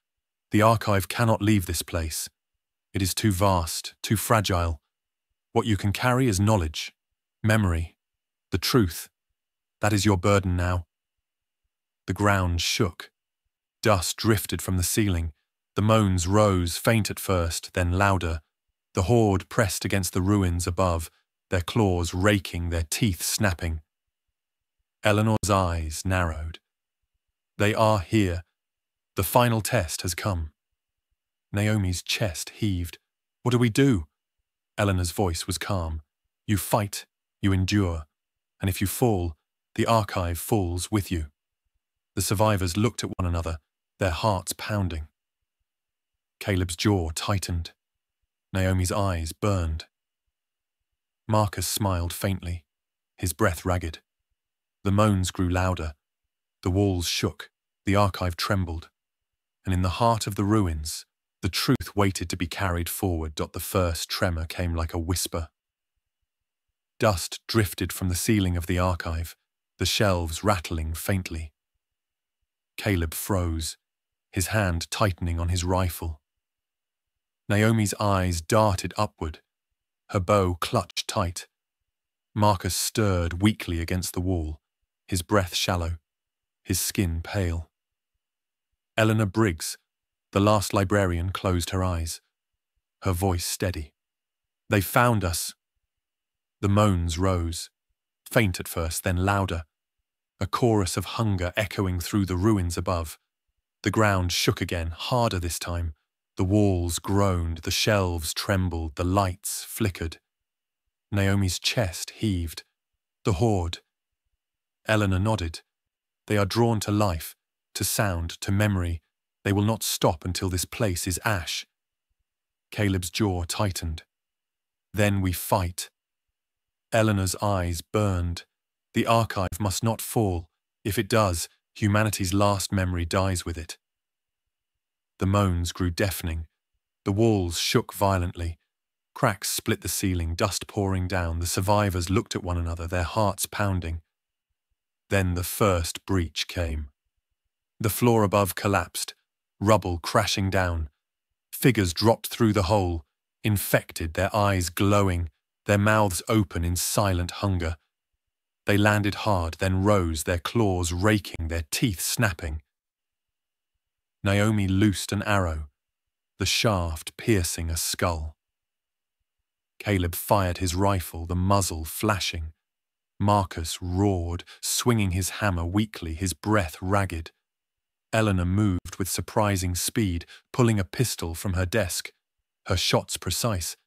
the archive cannot leave this place. It is too vast, too fragile. What you can carry is knowledge, memory, the truth. That is your burden now. The ground shook. Dust drifted from the ceiling. The moans rose, faint at first, then louder. The horde pressed against the ruins above, their claws raking, their teeth snapping. Eleanor's eyes narrowed. They are here. The final test has come. Naomi's chest heaved. What do we do? Eleanor's voice was calm. You fight, you endure, and if you fall, the archive falls with you. The survivors looked at one another, their hearts pounding. Caleb's jaw tightened. Naomi's eyes burned. Marcus smiled faintly, his breath ragged. The moans grew louder. The walls shook, the archive trembled. And in the heart of the ruins, the truth waited to be carried forward. The first tremor came like a whisper. Dust drifted from the ceiling of the archive, the shelves rattling faintly. Caleb froze, his hand tightening on his rifle. Naomi's eyes darted upward, her bow clutched tight. Marcus stirred weakly against the wall, his breath shallow, his skin pale. Eleanor Briggs, the last librarian, closed her eyes, her voice steady. They found us. The moans rose, faint at first, then louder, a chorus of hunger echoing through the ruins above. The ground shook again, harder this time. The walls groaned, the shelves trembled, the lights flickered. Naomi's chest heaved. The horde. Eleanor nodded. They are drawn to life, to sound, to memory. They will not stop until this place is ash. Caleb's jaw tightened. Then we fight. Eleanor's eyes burned. The archive must not fall. If it does, humanity's last memory dies with it. The moans grew deafening. The walls shook violently. Cracks split the ceiling, dust pouring down. The survivors looked at one another, their hearts pounding. Then the first breach came. The floor above collapsed, rubble crashing down. Figures dropped through the hole, infected, their eyes glowing, their mouths open in silent hunger. They landed hard, then rose, their claws raking, their teeth snapping. Naomi loosed an arrow, the shaft piercing a skull. Caleb fired his rifle, the muzzle flashing. Marcus roared, swinging his hammer weakly, his breath ragged. Eleanor moved with surprising speed, pulling a pistol from her desk, her shots precise.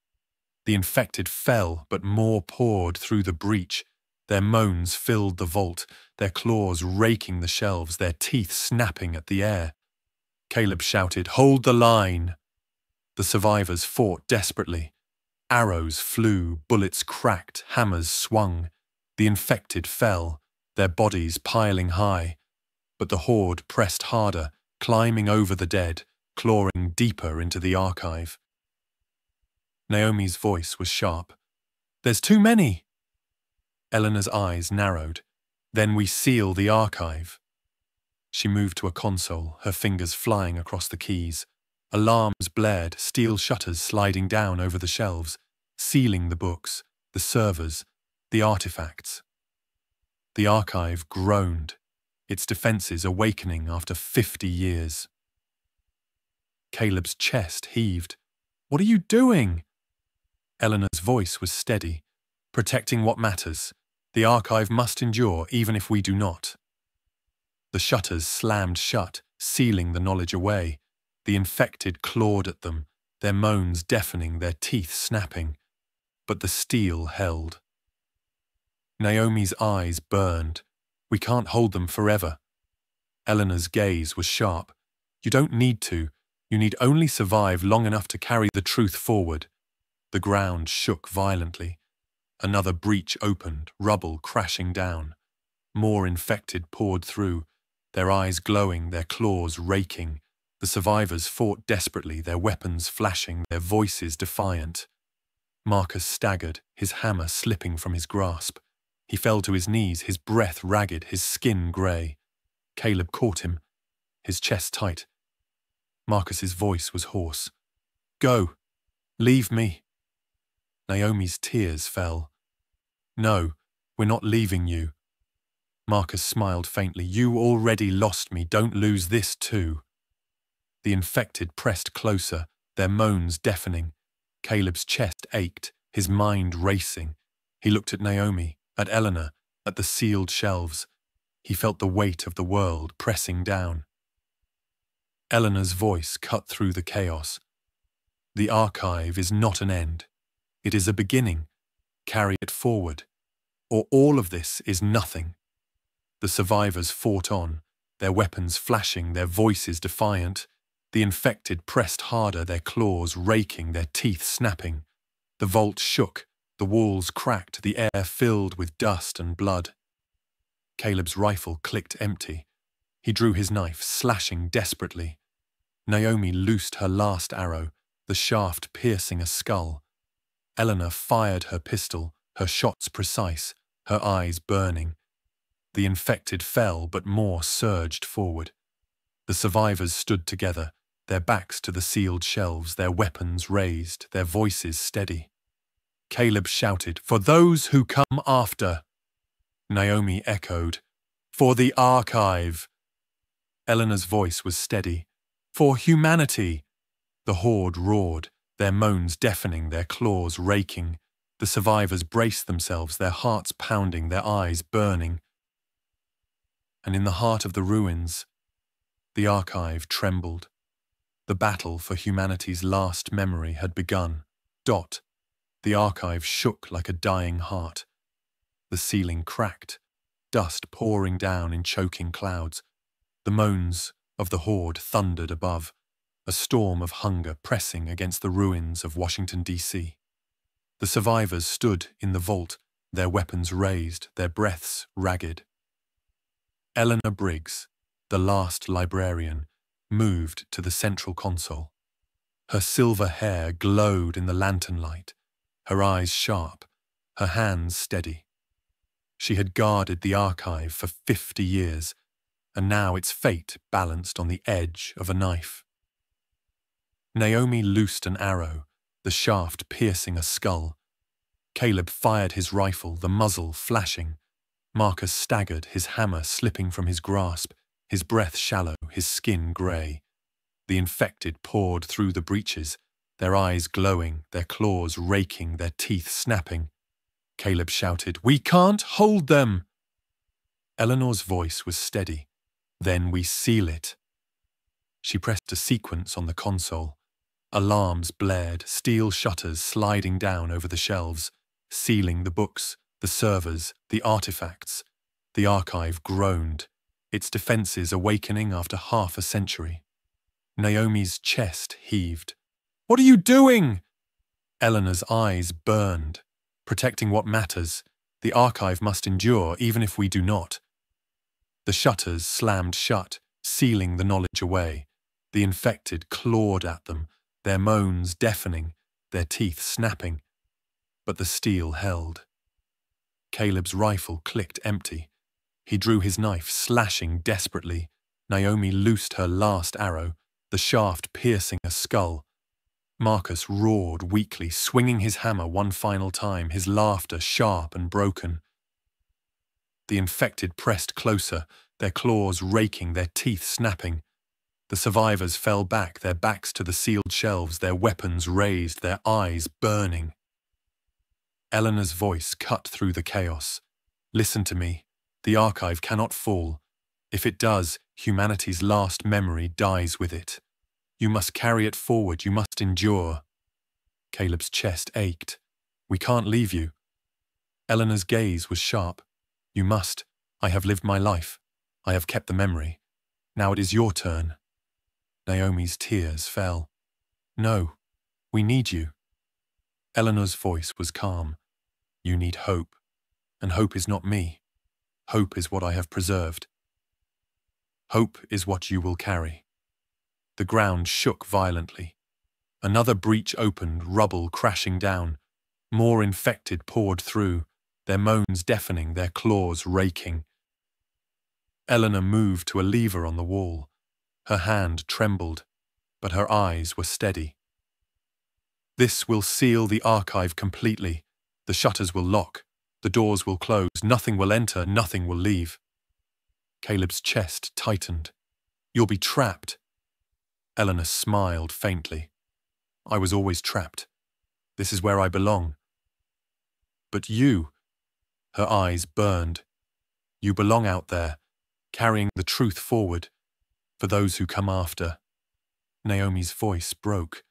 The infected fell, but more poured through the breach. Their moans filled the vault, their claws raking the shelves, their teeth snapping at the air. Caleb shouted, "Hold the line!" The survivors fought desperately. Arrows flew, bullets cracked, hammers swung. The infected fell, their bodies piling high. But the horde pressed harder, climbing over the dead, clawing deeper into the archive. Naomi's voice was sharp. "There's too many!" Eleanor's eyes narrowed. "Then we seal the archive." She moved to a console, her fingers flying across the keys. Alarms blared, steel shutters sliding down over the shelves, sealing the books, the servers, the artifacts. The archive groaned, its defenses awakening after 50 years. Caleb's chest heaved. "What are you doing?" Eleanor's voice was steady. "Protecting what matters. The archive must endure even if we do not." The shutters slammed shut, sealing the knowledge away. The infected clawed at them, their moans deafening, their teeth snapping. But the steel held. Naomi's eyes burned. "We can't hold them forever." Eleanor's gaze was sharp. "You don't need to. You need only survive long enough to carry the truth forward." The ground shook violently. Another breach opened, rubble crashing down. More infected poured through, their eyes glowing, their claws raking. The survivors fought desperately, their weapons flashing, their voices defiant. Marcus staggered, his hammer slipping from his grasp. He fell to his knees, his breath ragged, his skin grey. Caleb caught him, his chest tight. Marcus's voice was hoarse. "Go. Leave me." Naomi's tears fell. "No, we're not leaving you." Marcus smiled faintly. "You already lost me. Don't lose this too." The infected pressed closer, their moans deafening. Caleb's chest ached, his mind racing. He looked at Naomi, at Eleanor, at the sealed shelves. He felt the weight of the world pressing down. Eleanor's voice cut through the chaos. "The archive is not an end. It is a beginning. Carry it forward, or all of this is nothing." The survivors fought on, their weapons flashing, their voices defiant. The infected pressed harder, their claws raking, their teeth snapping. The vault shook, the walls cracked, the air filled with dust and blood. Caleb's rifle clicked empty. He drew his knife, slashing desperately. Naomi loosed her last arrow, the shaft piercing a skull. Eleanor fired her pistol, her shots precise, her eyes burning. The infected fell, but more surged forward. The survivors stood together, their backs to the sealed shelves, their weapons raised, their voices steady. Caleb shouted, "For those who come after." Naomi echoed, "For the archive." Eleanor's voice was steady, "For humanity." The horde roared, their moans deafening, their claws raking. The survivors braced themselves, their hearts pounding, their eyes burning. And in the heart of the ruins, the archive trembled. The battle for humanity's last memory had begun. The archive shook like a dying heart. The ceiling cracked, dust pouring down in choking clouds. The moans of the horde thundered above, a storm of hunger pressing against the ruins of Washington, D.C. The survivors stood in the vault, their weapons raised, their breaths ragged. Eleanor Briggs, the last librarian, moved to the central console. Her silver hair glowed in the lantern light, her eyes sharp, her hands steady. She had guarded the archive for 50 years, and now its fate balanced on the edge of a knife. Naomi loosed an arrow, the shaft piercing a skull. Caleb fired his rifle, the muzzle flashing. Marcus staggered, his hammer slipping from his grasp, his breath shallow, his skin grey. The infected poured through the breaches, their eyes glowing, their claws raking, their teeth snapping. Caleb shouted, "We can't hold them!" Eleanor's voice was steady. "Then we seal it." She pressed a sequence on the console. Alarms blared, steel shutters sliding down over the shelves, sealing the books, the servers, the artifacts. The archive groaned, its defenses awakening after half a century. Naomi's chest heaved. "What are you doing?" Eleanor's eyes burned. "Protecting what matters. The archive must endure, even if we do not." The shutters slammed shut, sealing the knowledge away. The infected clawed at them, their moans deafening, their teeth snapping. But the steel held. Caleb's rifle clicked empty. He drew his knife, slashing desperately. Naomi loosed her last arrow, the shaft piercing a skull. Marcus roared weakly, swinging his hammer one final time, his laughter sharp and broken. The infected pressed closer, their claws raking, their teeth snapping. The survivors fell back, their backs to the sealed shelves, their weapons raised, their eyes burning. Eleanor's voice cut through the chaos. "Listen to me. The archive cannot fall. If it does, humanity's last memory dies with it. You must carry it forward, you must endure." Caleb's chest ached. "We can't leave you." Eleanor's gaze was sharp. "You must. I have lived my life. I have kept the memory. Now it is your turn." Naomi's tears fell. "No, we need you." Eleanor's voice was calm. "You need hope, and hope is not me. Hope is what I have preserved. Hope is what you will carry." The ground shook violently. Another breach opened, rubble crashing down. More infected poured through, their moans deafening, their claws raking. Eleanor moved to a lever on the wall. Her hand trembled, but her eyes were steady. This will seal the archive completely. The shutters will lock. The doors will close. Nothing will enter. Nothing will leave. Caleb's chest tightened. You'll be trapped. Eleanor smiled faintly. I was always trapped. This is where I belong. But you, her eyes burned. You belong out there, carrying the truth forward, for those who come after. Naomi's voice broke.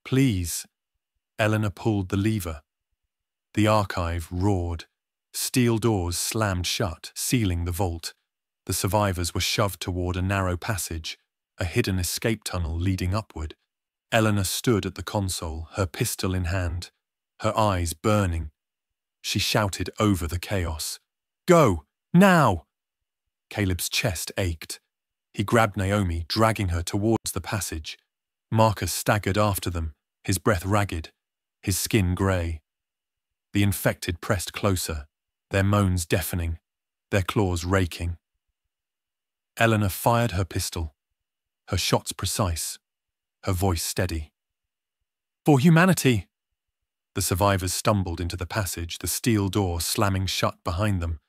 Please. Eleanor pulled the lever. The archive roared. Steel doors slammed shut, sealing the vault. The survivors were shoved toward a narrow passage, a hidden escape tunnel leading upward. Eleanor stood at the console, her pistol in hand, her eyes burning. She shouted over the chaos. Go! Now! Caleb's chest ached. He grabbed Naomi, dragging her towards the passage. Marcus staggered after them, his breath ragged, his skin grey. The infected pressed closer, their moans deafening, their claws raking. Eleanor fired her pistol, her shots precise, her voice steady. For humanity! The survivors stumbled into the passage, the steel door slamming shut behind them.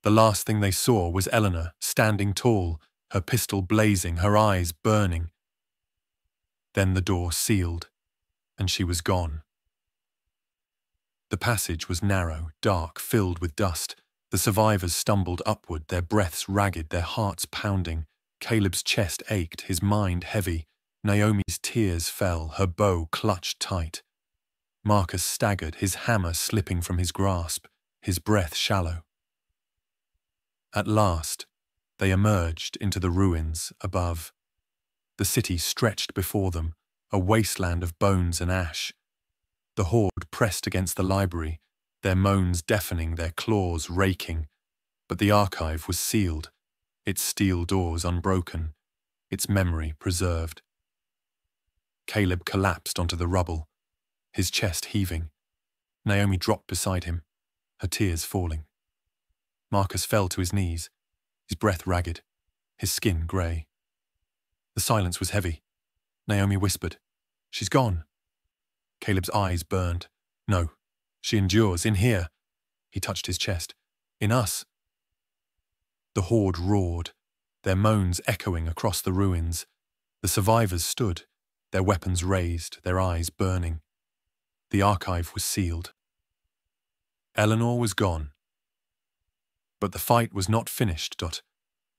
The last thing they saw was Eleanor, standing tall, her pistol blazing, her eyes burning. Then the door sealed, and she was gone. The passage was narrow, dark, filled with dust. The survivors stumbled upward, their breaths ragged, their hearts pounding. Caleb's chest ached, his mind heavy. Naomi's tears fell, her bow clutched tight. Marcus staggered, his hammer slipping from his grasp, his breath shallow. At last, they emerged into the ruins above. The city stretched before them, a wasteland of bones and ash. The horde pressed against the library, their moans deafening, their claws raking. But the archive was sealed, its steel doors unbroken, its memory preserved. Caleb collapsed onto the rubble, his chest heaving. Naomi dropped beside him, her tears falling. Marcus fell to his knees, his breath ragged, his skin grey. The silence was heavy. Naomi whispered, "She's gone." Caleb's eyes burned. "No, she endures, in here." He touched his chest. "In us." The horde roared, their moans echoing across the ruins. The survivors stood, their weapons raised, their eyes burning. The archive was sealed. Eleanor was gone. But the fight was not finished.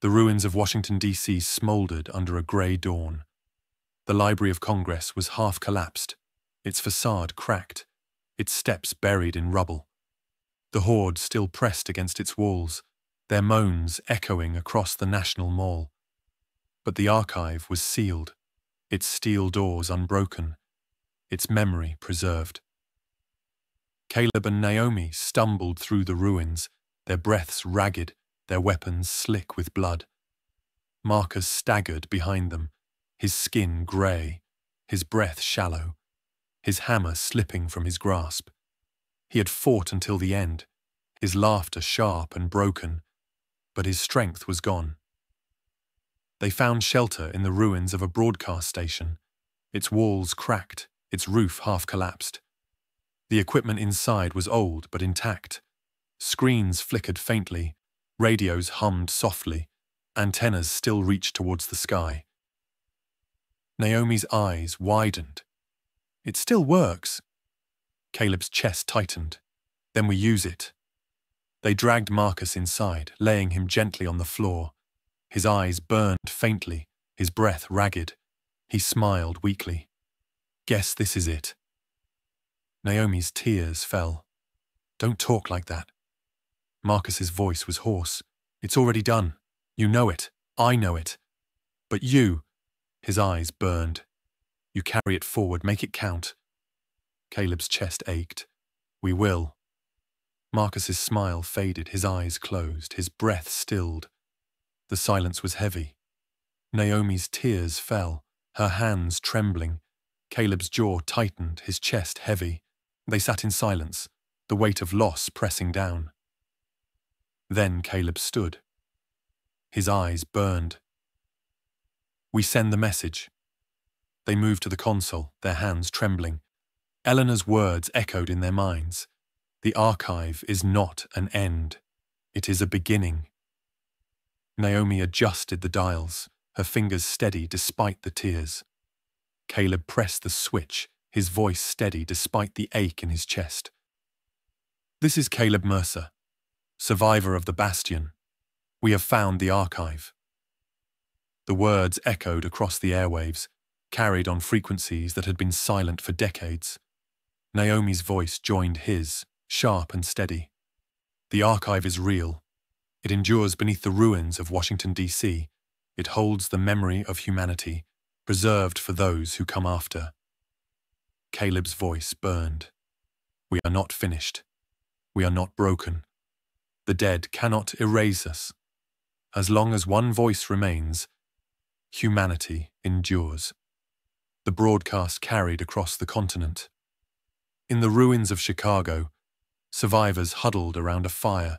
The ruins of Washington, D.C. smouldered under a grey dawn. The Library of Congress was half collapsed, its facade cracked, its steps buried in rubble. The horde still pressed against its walls, their moans echoing across the National Mall. But the archive was sealed, its steel doors unbroken, its memory preserved. Caleb and Naomi stumbled through the ruins, their breaths ragged, their weapons slick with blood. Marcus staggered behind them, his skin grey, his breath shallow, his hammer slipping from his grasp. He had fought until the end, his laughter sharp and broken, but his strength was gone. They found shelter in the ruins of a broadcast station, its walls cracked, its roof half collapsed. The equipment inside was old but intact. Screens flickered faintly, radios hummed softly, antennas still reached towards the sky. Naomi's eyes widened. "It still works." Caleb's chest tightened. "Then we use it." They dragged Marcus inside, laying him gently on the floor. His eyes burned faintly, his breath ragged. He smiled weakly. "Guess this is it." Naomi's tears fell. "Don't talk like that." Marcus's voice was hoarse. "It's already done. You know it. I know it. But you..." His eyes burned. "You carry it forward. Make it count." Caleb's chest ached. "We will." Marcus's smile faded, his eyes closed, his breath stilled. The silence was heavy. Naomi's tears fell, her hands trembling. Caleb's jaw tightened, his chest heavy. They sat in silence, the weight of loss pressing down. Then Caleb stood. His eyes burned. "We send the message." They moved to the console, their hands trembling. Eleanor's words echoed in their minds. "The archive is not an end. It is a beginning." Naomi adjusted the dials, her fingers steady despite the tears. Caleb pressed the switch, his voice steady despite the ache in his chest. "This is Caleb Mercer, survivor of the Bastion. We have found the archive." The words echoed across the airwaves, carried on frequencies that had been silent for decades. Naomi's voice joined his, sharp and steady. "The archive is real. It endures beneath the ruins of Washington, D.C. It holds the memory of humanity, preserved for those who come after." Caleb's voice burned. "We are not finished. We are not broken. The dead cannot erase us. As long as one voice remains, humanity endures." The broadcast carried across the continent. In the ruins of Chicago, survivors huddled around a fire,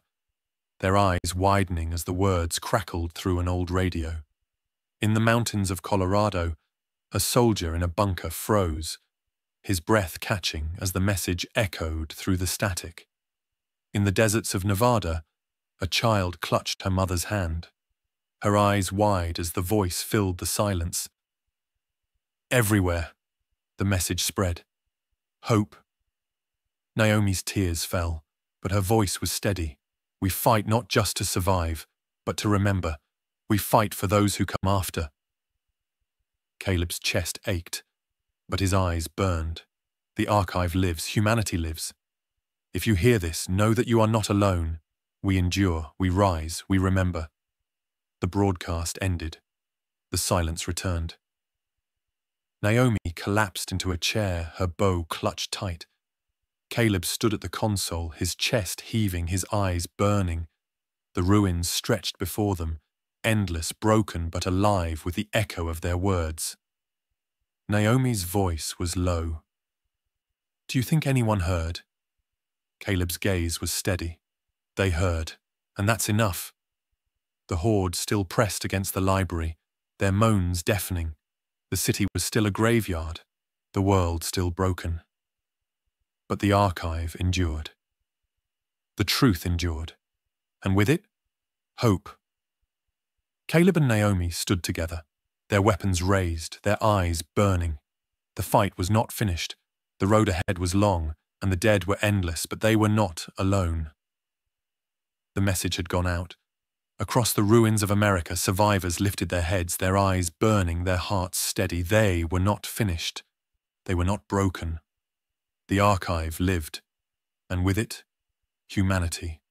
their eyes widening as the words crackled through an old radio. In the mountains of Colorado, a soldier in a bunker froze, his breath catching as the message echoed through the static. In the deserts of Nevada, a child clutched her mother's hand, her eyes wide as the voice filled the silence. Everywhere, the message spread. Hope. Naomi's tears fell, but her voice was steady. "We fight not just to survive, but to remember. We fight for those who come after." Caleb's chest ached, but his eyes burned. The archive lives, humanity lives. If you hear this, know that you are not alone. We endure, we rise, we remember. The broadcast ended. The silence returned. Naomi collapsed into a chair, her bow clutched tight. Caleb stood at the console, his chest heaving, his eyes burning. The ruins stretched before them, endless, broken but alive with the echo of their words. Naomi's voice was low. "Do you think anyone heard?" Caleb's gaze was steady. They heard, and that's enough. The horde still pressed against the library, their moans deafening. The city was still a graveyard, the world still broken. But the archive endured. The truth endured, and with it, hope. Caleb and Naomi stood together, their weapons raised, their eyes burning. The fight was not finished. The road ahead was long, and the dead were endless, but they were not alone. The message had gone out. Across the ruins of America, survivors lifted their heads, their eyes burning, their hearts steady. They were not finished. They were not broken. The archive lived, and with it, humanity.